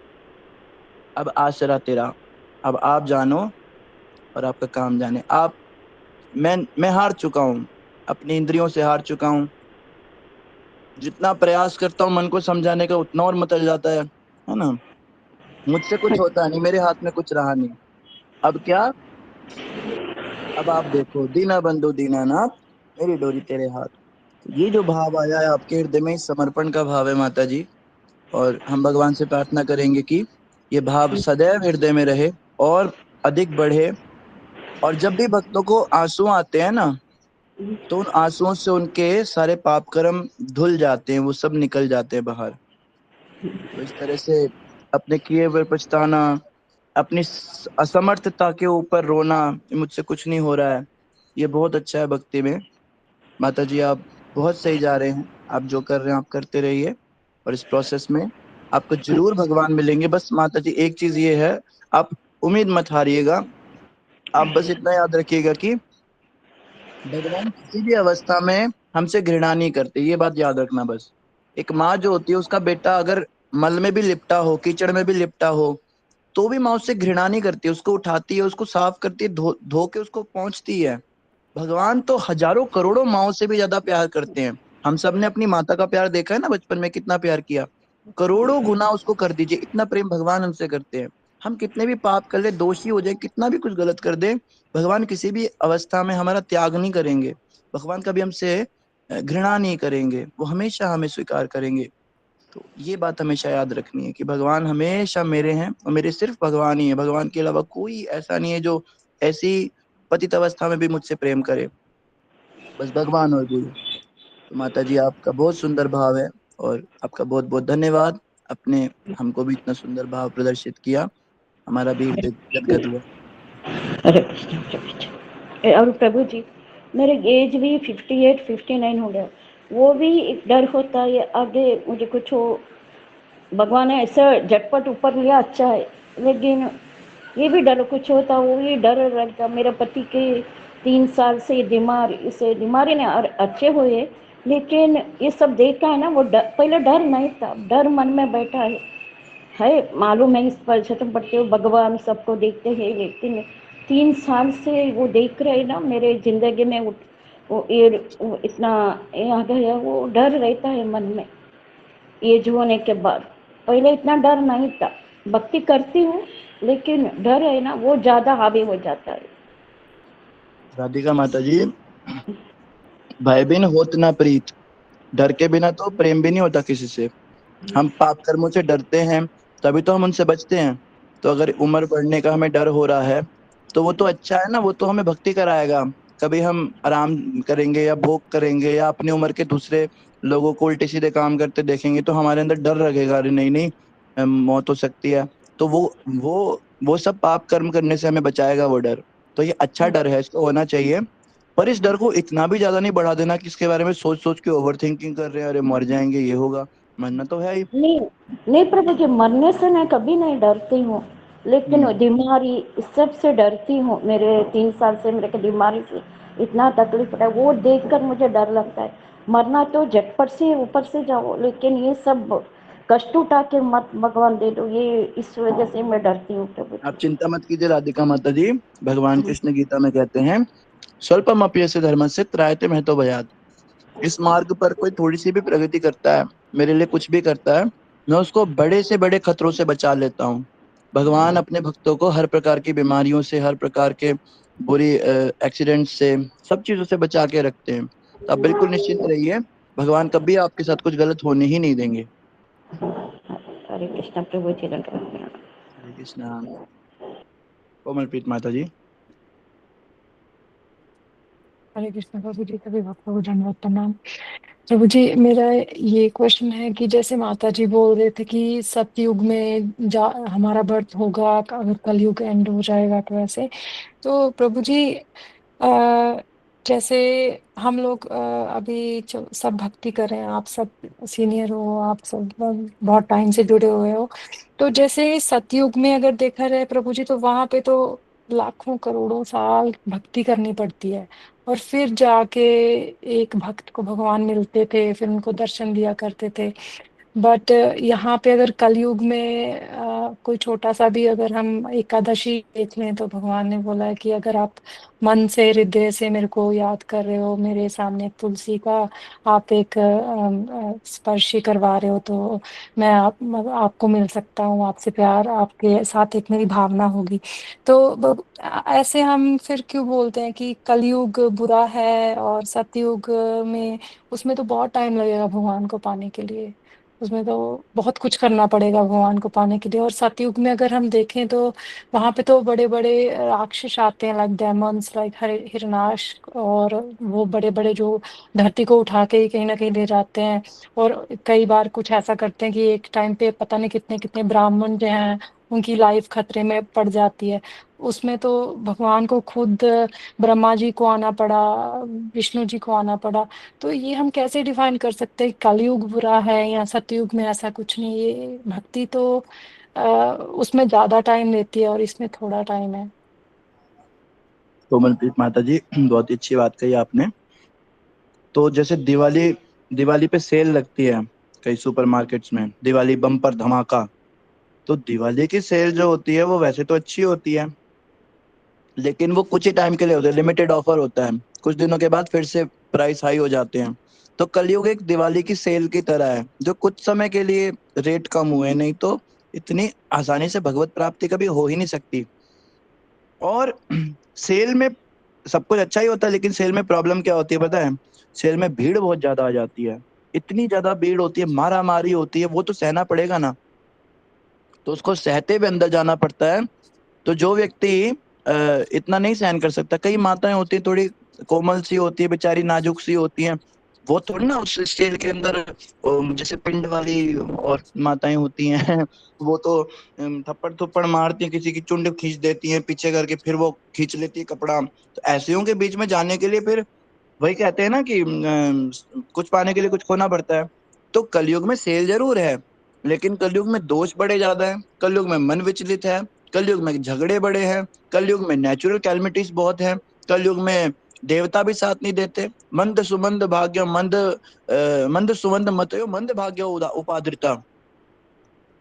अब आसरा तेरा, अब आप जानो और आपका काम जाने। आप मैं हार चुका हूँ, अपनी इंद्रियों से हार चुका हूँ, जितना प्रयास करता हूँ मन को समझाने का उतना और मचल जाता है ना। मुझसे कुछ होता नहीं, मेरे हाथ में कुछ रहा नहीं। अब क्या, अब आप देखो, दीना बंधु दीनानाथ, मेरी डोरी तेरे हाथ। ये जो भाव आया है आपके हृदय में, इस समर्पण का भाव है माता जी। और हम भगवान से प्रार्थना करेंगे कि ये भाव सदैव हृदय में रहे और अधिक बढ़े। और जब भी भक्तों को आंसू आते हैं ना, तो उन आंसुओं से उनके सारे पाप कर्म धुल जाते हैं, वो सब निकल जाते हैं बाहर। तो इस तरह से अपने किए हुए पछताना, अपनी असमर्थता के ऊपर रोना, मुझसे कुछ नहीं हो रहा है, ये बहुत अच्छा है भक्ति में। माता जी आप बहुत सही जा रहे हैं, आप जो कर रहे हैं आप करते रहिए, और इस प्रोसेस में आपको जरूर भगवान मिलेंगे। बस माता जी एक चीज ये है, आप उम्मीद मत हारिएगा। आप बस इतना याद रखिएगा कि भगवान किसी भी अवस्था में हमसे घृणा नहीं करते, ये बात याद रखना बस। एक माँ जो होती है, उसका बेटा अगर मल में भी लिपटा हो, कीचड़ में भी लिपटा हो, तो भी माँ उससे घृणा नहीं करती, उसको उठाती है, उसको साफ करती है, धो के उसको पहुंचती है। भगवान तो हजारों करोड़ों माओ से भी ज्यादा प्यार करते हैं। हम सब ने अपनी माता का प्यार देखा है ना बचपन में, कितना प्यार किया, करोड़ों गुना उसको कर दीजिए, इतना प्रेम भगवान हमसे करते हैं। हम कितने भी पाप कर ले, दोषी हो जाए, कितना भी कुछ गलत कर दे, भगवान किसी भी अवस्था में हमारा त्याग नहीं करेंगे। भगवान कभी हमसे घृणा नहीं करेंगे, वो हमेशा हमें स्वीकार करेंगे। तो ये बात हमेशा याद रखनी है कि भगवान हमेशा मेरे हैं और मेरे सिर्फ भगवान ही है। भगवान के अलावा कोई ऐसा नहीं है जो ऐसी पतित अवस्था में भी मुझसे प्रेम करे, बस भगवान और गुरु। तो माता जी आपका बहुत सुंदर भाव है और आपका बहुत बहुत धन्यवाद। आपने हमको भी इतना सुंदर भाव प्रदर्शित किया, हमारा भी हृदय गदगद हुआ। हरे कृष्ण हरे कृष्ण। और प्रभु जी मेरे एज भी 58 59 हो गया, वो भी एक डर होता है आगे मुझे कुछ हो, भगवान ने ऐसा झटपट ऊपर लिया अच्छा है, लेकिन ये भी डर कुछ होता, वो भी डर रहता। मेरे पति के 3 साल से बीमारी ने और अच्छे हुए, लेकिन ये सब देखा है ना, वो पहले डर नहीं था, डर मन में बैठा है मालूम है इस पर छठम पढ़ते हो भगवान सबको देखते हैं, लेकिन 3 साल से वो देख रहे ना मेरे जिंदगी में वो इतना आ गया, वो डर रहता है मन में एज होने के बाद। पहले इतना डर नहीं था, भक्ति करती हूँ लेकिन डर है ना वो ज्यादा हावी हो जाता है। राधिका माता जी, भय बिन होत ना प्रीत, डर के बिना तो प्रेम भी नहीं होता किसी से। हम पाप कर्मों से डरते हैं तभी तो हम उनसे बचते हैं। तो अगर उम्र बढ़ने का हमें डर हो रहा है तो वो तो अच्छा है ना, वो तो हमें भक्ति कराएगा। कभी हम आराम करेंगे या भोग करेंगे या अपनी उम्र के दूसरे लोगों को उल्टे सीधे काम करते देखेंगे तो हमारे अंदर डर लगेगा, अरे नहीं नहीं मौत हो सकती है। तो वो सब पाप कर्म करने से हमें बचाएगा वो डर। तो ये अच्छा डर है, इसको होना चाहिए। पर इस डर को इतना भी ज्यादा नहीं बढ़ा देना कि इसके बारे में सोच सोच के ओवर थिंकिंग कर रहे हैं, अरे मर जाएंगे ये होगा। मरना तो है ही। नहीं नहीं प्रभु जी, मरने से मैं कभी नहीं डरती हूँ, लेकिन हम्म। बीमारी इस सब से डरती हूँ। मेरे 3 साल से मेरे को बीमारी से इतना तकलीफ है, वो देखकर मुझे डर लगता है। मरना तो झटपट से ऊपर से जाओ, लेकिन ये सब कष्ट उठा के मत भगवान दे दो, ये इस वजह से मैं डरती हूँ प्रभु आप जी। चिंता मत कीजिए राधिका माता जी। भगवान कृष्ण गीता में कहते हैं, स्वल्पम अप्यस्य धर्मस्य त्रायते महतो भयात्। इस मार्ग पर कोई थोड़ी सी भी प्रगति करता है, मेरे लिए कुछ भी करता है, मैं उसको बड़े से बड़े खतरों से बचा लेता हूँ। भगवान अपने भक्तों को हर प्रकार की बीमारियों से, हर प्रकार के बुरी एक्सीडेंट से, सब चीजों से बचा के रखते हैं। तो आप बिल्कुल निश्चिंत रहिए, भगवान कभी आपके साथ कुछ गलत होने ही नहीं देंगे। हरे कृष्ण प्रभु जी, धन्यवाद। हरे कृष्णा। कोमलप्रीत माता जी। हरे कृष्ण प्रभु जी, सभी भक्तों को धन्यवाद प्रणाम। प्रभु जी मेरा ये क्वेश्चन है कि जैसे माता जी बोल रहे थे कि सतयुग में हमारा बर्थ होगा, अगर कलयुग एंड हो जाएगा तो ऐसे। तो प्रभु जी अ, जैसे हम लोग अभी सब भक्ति कर रहे हैं, आप सब सीनियर हो, आप सब बहुत टाइम से जुड़े हुए हो, तो जैसे सतयुग में अगर देखा जाए प्रभु जी, तो वहां पे तो लाखों करोड़ों साल भक्ति करनी पड़ती है, और फिर जाके एक भक्त को भगवान मिलते थे, फिर उनको दर्शन दिया करते थे। बट यहाँ पे अगर कलयुग में कोई छोटा सा भी अगर हम एकादशी देख लें, तो भगवान ने बोला है कि अगर आप मन से हृदय से मेरे को याद कर रहे हो, मेरे सामने तुलसी का आप एक स्पर्शी करवा रहे हो, तो मैं आपको मिल सकता हूँ, आपसे प्यार, आपके साथ एक मेरी भावना होगी। तो ऐसे हम फिर क्यों बोलते हैं कि कलयुग बुरा है और सतयुग में उसमें तो बहुत टाइम लगेगा भगवान को पाने के लिए, उसमें तो बहुत कुछ करना पड़ेगा भगवान को पाने के लिए। और सतयुग में अगर हम देखें तो वहां पे तो बड़े बड़े राक्षस आते हैं, लाइक डेमंस, लाइक हिरणाक्ष, और वो बड़े बड़े जो धरती को उठा के ही कहीं ना कहीं ले जाते हैं। और कई बार कुछ ऐसा करते हैं कि एक टाइम पे पता नहीं कितने कितने ब्राह्मण जो हैं उनकी लाइफ खतरे में पड़ जाती है। उसमें तो भगवान को खुद ब्रह्मा जी को आना पड़ा, विष्णु जी को आना पड़ा। तो ये हम कैसे डिफाइन कर सकते हैं कलयुग बुरा है या सतयुग में ऐसा कुछ नहीं, ये भक्ति तो उसमें ज्यादा टाइम लेती है और इसमें थोड़ा टाइम है। कोमलप्रीत माता जी, बहुत ही अच्छी बात कही आपने। तो जैसे दिवाली, दिवाली पे सेल लगती है कई सुपरमार्केट्स में, दिवाली बम्पर धमाका। तो दिवाली की सेल जो होती है वो वैसे तो अच्छी होती है, लेकिन वो कुछ ही टाइम के लिए होते हैं, लिमिटेड ऑफर होता है, कुछ दिनों के बाद फिर से प्राइस हाई हो जाते हैं। तो कलयुग एक दिवाली की सेल की तरह है, जो कुछ समय के लिए रेट कम हुए, नहीं तो इतनी आसानी से भगवत प्राप्ति कभी हो ही नहीं सकती। और सेल में सब कुछ अच्छा ही होता है, लेकिन सेल में प्रॉब्लम क्या होती है पता है? सेल में भीड़ बहुत ज्यादा आ जाती है, इतनी ज्यादा भीड़ होती है, मारा मारी होती है, वो तो सहना पड़ेगा ना, तो उसको सहते हुए अंदर जाना पड़ता है। तो जो व्यक्ति इतना नहीं सहन कर सकता, कई माताएं होती है थोड़ी कोमल सी होती है, बेचारी नाजुक सी होती हैं, वो थोड़ी ना उस स्टेज के अंदर जैसे पिंड वाली और माताएं होती हैं वो तो थप्पड़ थप्पड़ मारती हैं, किसी की चुंड खींच देती हैं पीछे करके, फिर वो खींच लेती है कपड़ा। तो ऐसियों के बीच में जाने के लिए फिर वही कहते हैं ना कि कुछ पाने के लिए कुछ खोना पड़ता है। तो कलयुग में सेल जरूर है, लेकिन कलयुग में दोष बड़े ज्यादा है, कलयुग में मन विचलित है, कलयुग में झगड़े बड़े हैं, कलयुग में नेचुरल कैलमिटीज बहुत है, कलयुग में देवता भी साथ नहीं देते। मंद सुमंद भाग्य मंद सुमंद मतयो मंद भाग्य उपाद्रिता,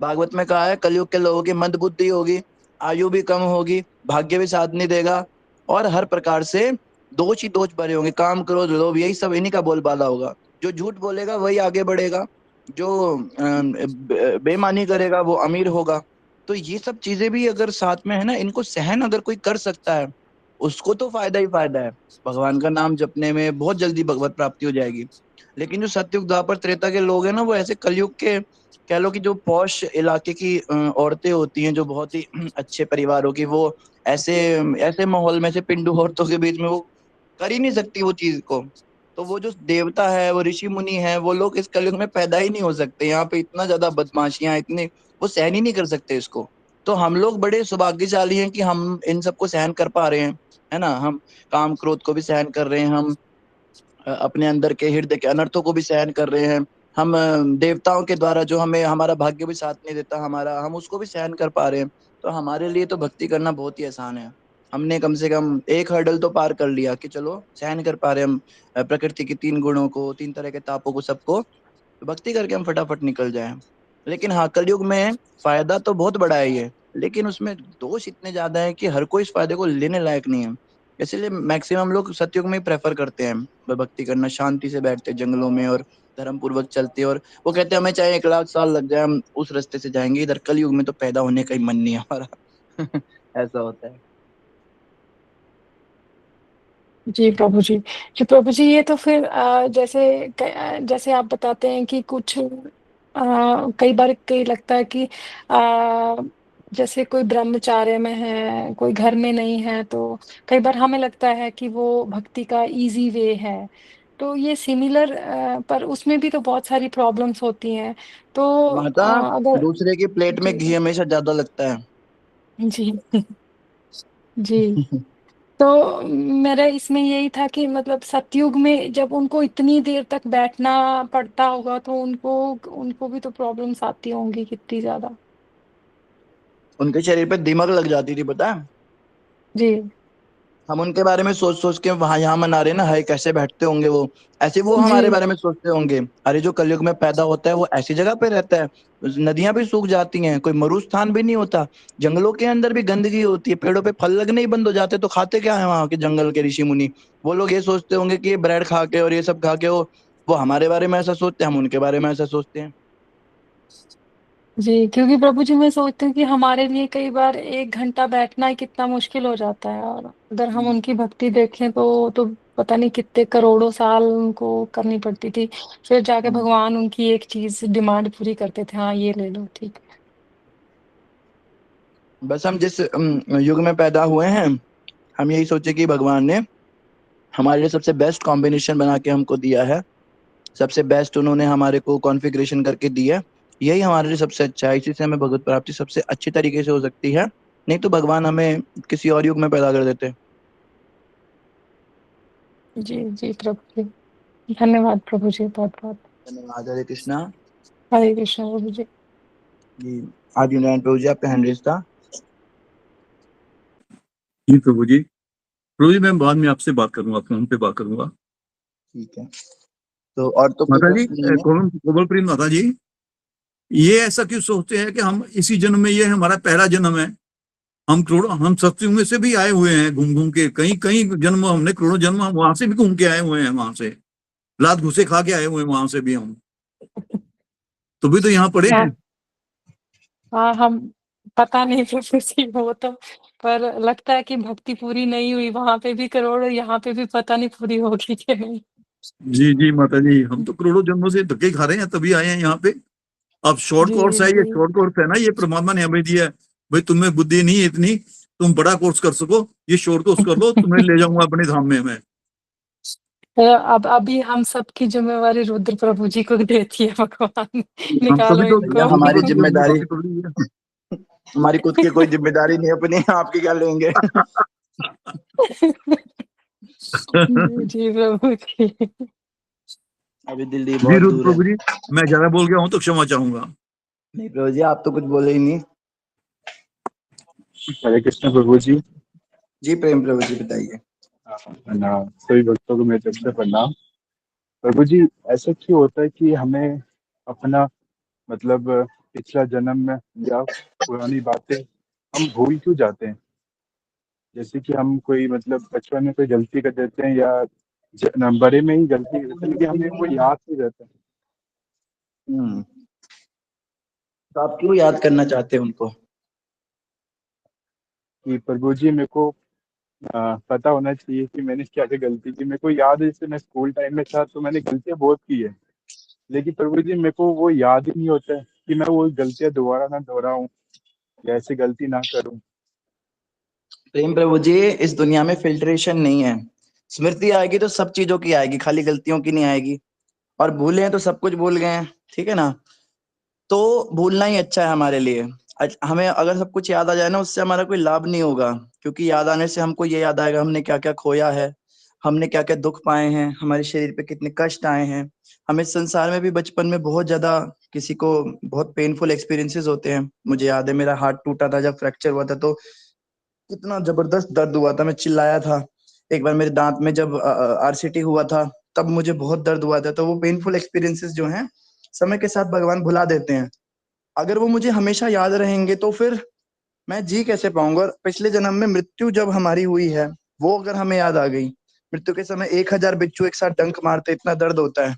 भागवत में कहा है कलयुग के लोगों की मंद बुद्धि होगी, आयु भी कम होगी, भाग्य भी साथ नहीं देगा, और हर प्रकार से दोष ही दोष भरे होंगे, काम क्रोध लोभ यही सब इन्हीं का बोलबाला होगा। जो झूठ बोलेगा वही आगे बढ़ेगा, जो बेईमानी करेगा वो अमीर होगा। तो ये सब चीजें भी अगर साथ में है ना, इनको सहन अगर कोई कर सकता है उसको तो फायदा ही फायदा है, भगवान का नाम जपने में बहुत जल्दी भगवत प्राप्ति हो जाएगी। लेकिन जो सतयुग द्वापर त्रेता के लोग हैं ना, वो ऐसे कलयुग के कह लो कि जो पॉश इलाके की औरतें होती हैं, जो बहुत ही अच्छे परिवारों की, वो ऐसे ऐसे माहौल में, ऐसे पिंडू औरतों के बीच में वो कर ही नहीं सकती वो चीज को। तो वो जो देवता है, वो ऋषि मुनि है, वो लोग इस कलयुग में पैदा ही नहीं हो सकते। यहाँ पे इतना ज्यादा बदमाशियां, इतने वो सहन ही नहीं कर सकते इसको। तो हम लोग बड़े सौभाग्यशाली हैं कि हम इन सबको सहन कर पा रहे हैं, है ना। हम काम क्रोध को भी सहन कर रहे हैं, हम अपने अंदर के हृदय के अनर्थों को भी सहन कर रहे हैं, हम देवताओं के द्वारा जो हमें हमारा भाग्य भी साथ नहीं देता हमारा, हम उसको भी सहन कर पा रहे हैं। तो हमारे लिए तो भक्ति करना बहुत ही आसान है। हमने कम से कम एक हर्डल तो पार कर लिया कि चलो सहन कर पा रहे हैं हम प्रकृति की 3 गुणों को, 3 तरह के तापों को, सबको। तो भक्ति करके हम फटाफट निकल जाए। लेकिन हाँ, कलयुग में फायदा तो बहुत बड़ा है ये, लेकिन उसमें दोष इतने ज्यादा है कि हर कोई इस फायदे को लेने लायक नहीं है। इसीलिए मैक्सिमम लोग सतयुग में ही प्रेफर करते हैं भक्ति करना, शांति से बैठते जंगलों में और धर्म पूर्वक चलते, और वो कहते हैं हमें चाहे 1 लाख साल लग जाए हम उस रास्ते से जाएंगे, इधर कलयुग में तो पैदा होने का ही मन नहीं है हमारा ऐसा होता है। जी प्रभु जी। जी प्रभु जी, ये तो फिर जैसे आप बताते हैं कि कुछ कई बार कई लगता है कि जैसे कोई ब्रह्मचार्य में है, कोई घर में नहीं है, तो कई बार हमें लगता है कि वो भक्ति का इजी वे है। तो ये सिमिलर, पर उसमें भी तो बहुत सारी प्रॉब्लम्स होती हैं। तो माता, अगर दूसरे की प्लेट में जी घी हमेशा ज्यादा लगता है जी जी। तो मेरा इसमें यही था कि मतलब सतयुग में जब उनको इतनी देर तक बैठना पड़ता होगा, तो उनको उनको भी तो प्रॉब्लम्स आती होंगी कितनी ज्यादा। उनके शरीर पे दिमक लग जाती थी पता है। जी हम उनके बारे में सोच सोच के वहां यहाँ मना रहे ना, हाय कैसे बैठते होंगे वो, ऐसे वो जी हमारे बारे में सोचते होंगे। अरे जो कलयुग में पैदा होता है वो ऐसी जगह पे रहता है, नदियां भी सूख जाती हैं, कोई मरुस्थान भी नहीं होता, जंगलों के अंदर भी गंदगी होती है, पेड़ों पे फल लगने ही बंद हो जाते, तो खाते क्या है वहां के जंगल के ऋषि मुनि। वो लोग ये सोचते होंगे कि ये ब्रेड खा के और ये सब खा के वो हमारे बारे में ऐसा सोचते हैं, हम उनके बारे में ऐसा सोचते हैं। जी। क्योंकि प्रभु जी, मैं सोचती हूँ कि हमारे लिए कई बार 1 घंटा बैठना ही कितना मुश्किल हो जाता है, और अगर हम उनकी भक्ति देखें तो पता नहीं कितने करोड़ों साल उनको करनी पड़ती थी, फिर जाके हम्म। भगवान उनकी एक चीज डिमांड पूरी करते थे, हाँ ये ले लो, ठीक है। बस हम जिस युग में पैदा हुए हैं, हम यही सोचे कि भगवान ने हमारे लिए सबसे बेस्ट कॉम्बिनेशन बना के हमको दिया है, सबसे बेस्ट उन्होंने हमारे को कॉन्फ़िगरेशन करके दी है, यही हमारे लिए सबसे अच्छा है, इसी से हमें भगवत प्राप्ति सबसे अच्छी तरीके से हो सकती है। नहीं तो भगवान हमें किसी और युग में पैदा कर देते। जी जी प्रभु जी, धन्यवाद प्रभु जी, बहुत बहुत। धन्यवाद। हरे कृष्णा हरे कृष्ण प्रभु जी। जी। आज नारायण प्रभु जी आपका हैंड रेज था। जी प्रभु जी। प्रभु जी मैं बाद में आपसे बात करूंगा, फोन पे बात करूंगा। ठीक है, तो और तो कोई माता जी, प्रश्न नहीं है। कोमल प्रीत माता जी, ये ऐसा क्यों सोचते हैं कि हम इसी जन्म में, ये हमारा पहला जन्म है, हम सत्युग में से भी आए हुए हैं घूम घूम के, कई कई जन्म, हमने करोड़ों जन्म हम वहां से भी घूम के आए हुए हैं, वहां से लात घुसे खा के आए हुए हैं वहां से भी हम, तो भी तो यहाँ पड़े हाँ हैं। हाँ, हम पता नहीं प्रभु जी वो तो, पर लगता है कि भक्ति पूरी नहीं हुई, वहाँ पे भी करोड़, यहाँ पे भी पता नहीं पूरी होगी कि नहीं। जी जी माता जी, हम तो करोड़ों जन्मों से धक्के खा रहे हैं, तभी आए हैं यहाँ पे। अब शॉर्ट जी, कोर्स है, ये जी। शॉर्ट कोर्स है ना, ये परमात्मा ने हमें दिया है। भाई तुम्हें बुद्धि नहीं है इतनी, तुम बड़ा कोर्स कर सको, ये शॉर्ट कोर्स कर लो, तुम्हें ले जाऊंगा अपने धाम में मैं। अब अभी हम सबकी जिम्मेवारी रुद्र प्रभु जी को देती है भगवान, हम निकालो तभी तो भैया इनको। हमारी जबरदस्ती अपनी जिम्मेदारी, भक्ति पकड़ी है। हमारी खुद की कोई जिम्मेदारी नहीं अपनी, आपकी क्या लेंगे। जी प्रभु जी। अभी दिल्ली जी बहुत रुद्र दूर है। प्रभु जी, मैं ज्यादा बोल गया हूँ तो क्षमा चाहूंगा। नहीं प्रभु जी, आप तो कुछ बोले ही नहीं। हरे कृष्ण प्रभु जी। जी प्रेम प्रभु जी बताइए। प्रणाम सभी भक्तों को मेरे तरफ से प्रणाम। प्रभु जी, ऐसा क्यों होता है कि हमें अपना मतलब पिछला जन्म में या पुरानी बातें हम भूल क्यों जाते हैं? जैसे कि हम कोई मतलब बचपन में कोई गलती कर देते हैं या बड़े में ही गलती कर देते हैं, लेकिन हमें वो याद नहीं रहता। तो आप क्यों याद करना चाहते हैं उनको? कि प्रभु जी मेरे को पता होना चाहिए कि मैंने क्या क्या गलती की। मेरे को याद है जैसे मैं स्कूल टाइम में था तो मैंने गलतियां बहुत की है, लेकिन प्रभु जी मेरे को वो याद ही नहीं होता है कि मैं वो गलतियां दोबारा ना दोहराऊं या ऐसी गलती ना करूं। प्रेम प्रभु जी, इस दुनिया में फिल्ट्रेशन नहीं है। स्मृति आएगी तो सब चीजों की आएगी, खाली गलतियों की नहीं आएगी। और भूले हैं तो सब कुछ भूल गए हैं, ठीक है ना। तो भूलना ही अच्छा है हमारे लिए। हमें अगर सब कुछ याद आ जाए ना, उससे हमारा कोई लाभ नहीं होगा, क्योंकि याद आने से हमको ये याद आएगा हमने क्या क्या खोया है, हमने क्या क्या दुख पाए हैं, हमारे शरीर पे कितने कष्ट आए हैं। हमें संसार में भी बचपन में बहुत ज्यादा किसी को बहुत पेनफुल एक्सपीरियंसेस होते हैं। मुझे याद है मेरा हाथ टूटा था, जब फ्रैक्चर हुआ था तो कितना जबरदस्त दर्द हुआ था, मैं चिल्लाया था। एक बार मेरे दांत में जब आरसीटी हुआ था, तब मुझे बहुत दर्द हुआ था। तो वो पेनफुल एक्सपीरियंसेस जो हैं, समय के साथ भगवान भुला देते हैं। अगर वो मुझे हमेशा याद रहेंगे तो फिर मैं जी कैसे पाऊंगा। और पिछले जन्म में मृत्यु जब हमारी हुई है, वो अगर हमें याद आ गई, मृत्यु के समय 1000 बिच्छू एक साथ डंक मारते, इतना दर्द होता है,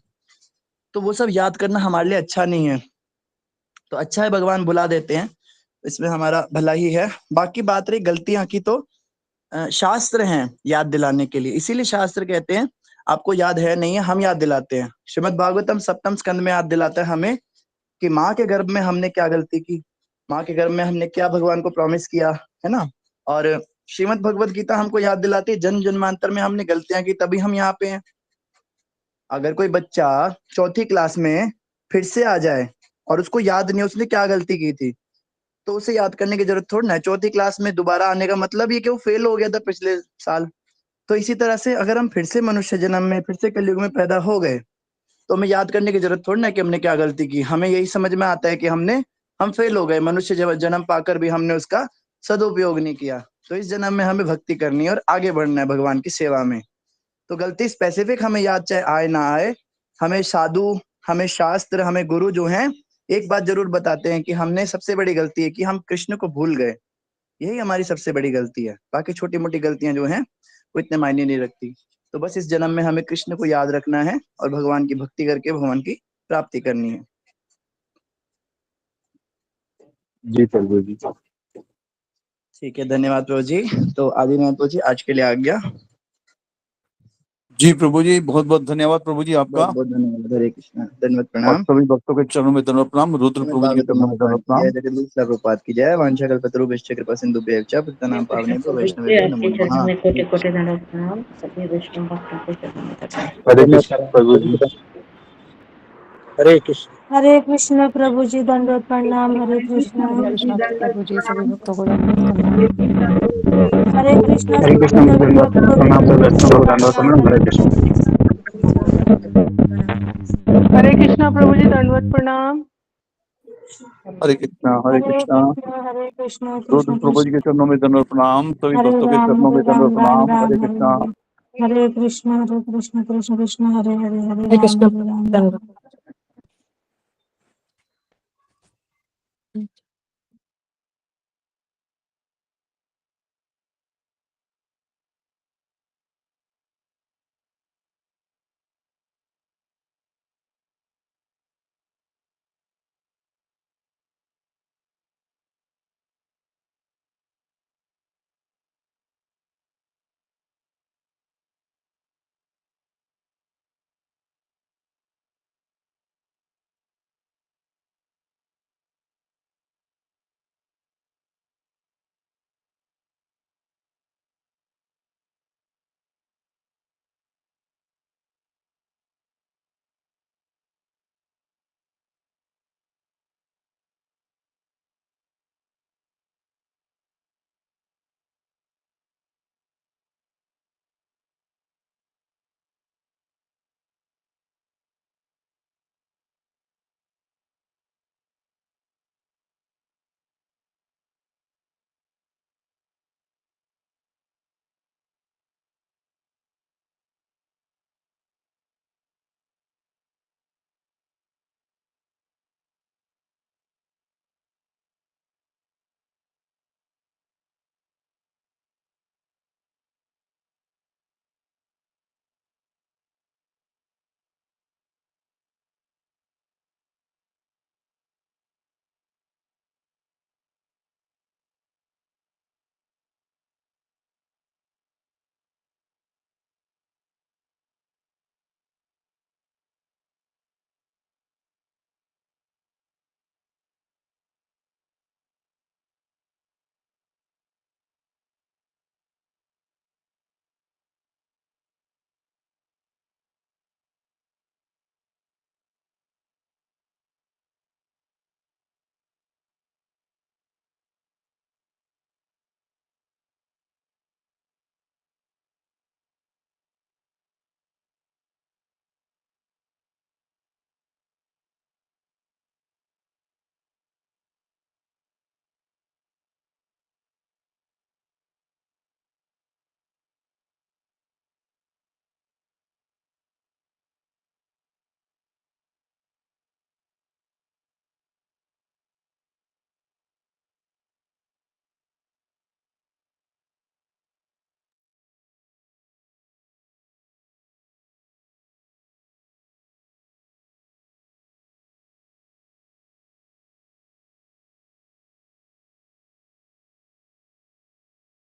तो वो सब याद करना हमारे लिए अच्छा नहीं है। तो अच्छा है भगवान बुला देते हैं, इसमें हमारा भला ही है। बाकी बात रही गलतियां की, तो शास्त्र हैं याद दिलाने के लिए, इसीलिए शास्त्र कहते हैं आपको याद है नहीं है, हम याद दिलाते हैं। श्रीमद् भागवतम सप्तम स्कंद में याद दिलाता है हमें कि माँ के गर्भ में हमने क्या गलती की, माँ के गर्भ में हमने क्या भगवान को प्रॉमिस किया, है ना। और श्रीमद् भगवत गीता हमको याद दिलाती है जन्म जन्मांतर में हमने गलतियां की, तभी हम यहाँ पे हैं। अगर कोई बच्चा चौथी क्लास में फिर से आ जाए और उसको याद नहीं उसने क्या गलती की थी, तो उसे याद करने की जरूरत थोड़ी ना है। चौथी क्लास में दोबारा आने का मतलब ये कि वो फेल हो गया था पिछले साल। तो इसी तरह से अगर हम फिर से मनुष्य जन्म में, फिर से कलयुग में पैदा हो गए, तो हमें याद करने की जरूरत थोड़ी ना कि हमने क्या गलती की। हमें यही समझ में आता है कि हम फेल हो गए, मनुष्य जन्म पाकर भी हमने उसका सदुपयोग नहीं किया। तो इस जन्म में हमें भक्ति करनी है और आगे बढ़ना है भगवान की सेवा में। तो गलती स्पेसिफिक हमें याद चाहे आए ना आए, हमें साधु, हमें शास्त्र, हमें गुरु जो हैं एक बात जरूर बताते हैं कि हमने सबसे बड़ी गलती है कि हम कृष्ण को भूल गए। यही हमारी सबसे बड़ी गलती है। बाकी छोटी मोटी गलतियां जो हैं वो इतने मायने नहीं रखती। तो बस इस जन्म में हमें कृष्ण को याद रखना है और भगवान की भक्ति करके भगवान की प्राप्ति करनी है। जी प्रभु जी। ठीक है, धन्यवाद प्रभु जी। तो आदिनाथ प्रभु जी, आज के लिए आ गया। जी प्रभु जी, बहुत बहुत धन्यवाद प्रभु जी आपका। बहुत बहुत धन्यवाद। हरे कृष्णा, धन्यवाद, और प्रणाम। सभी भक्तों के चरणों में धन्यवाद प्रणाम। रुद्र प्रभु जी के भागवतम चरणों में महापुराण धन्यवाद की जय, प्रणाम। जगदीश प्रभुपाद की जय। वांछा कल्पतरुभ्यश्च कृपा सिंधुभ्यश्च पतितानां पावनेभ्यो वैष्णवेभ्यो नमो आपके चरणों नमः। में कोटि कोटि दंडवत प्रणाम। सभी वैष्णव भक्तों के चरणों में दंडवत। हरे कृष्ण प्रभु जी। हरे कृष्ण। हरे कृष्ण प्रभु जी, दंडवत प्रणाम। हरे कृष्ण हरे कृष्णा प्रभु जी, सभी भक्तों को दंडवत प्रणाम। हरे कृष्ण हरे कृष्ण सभी भक्तों को प्रणाम सभी दंडवत वैष्णव को दंडवत प्रणाम। प्रणाम। हरे कृष्ण। हरे कृष्णा प्रभु जी, दंडवत प्रणाम। हरे कृष्णा हरे कृष्णा। हरे कृष्ण रुद्र कृष्ण प्रभु जी कृष्ण के चरणों में धन्यवाद प्रणाम। सभी हरे भक्तों के राम चरणों में धन्यवाद राम राम प्रणाम। राम हरे हरे कृष्णा। हरे कृष्ण कृष्ण कृष्ण हरे हरे हरे कृष्ण हरे राम राम। दंडवत।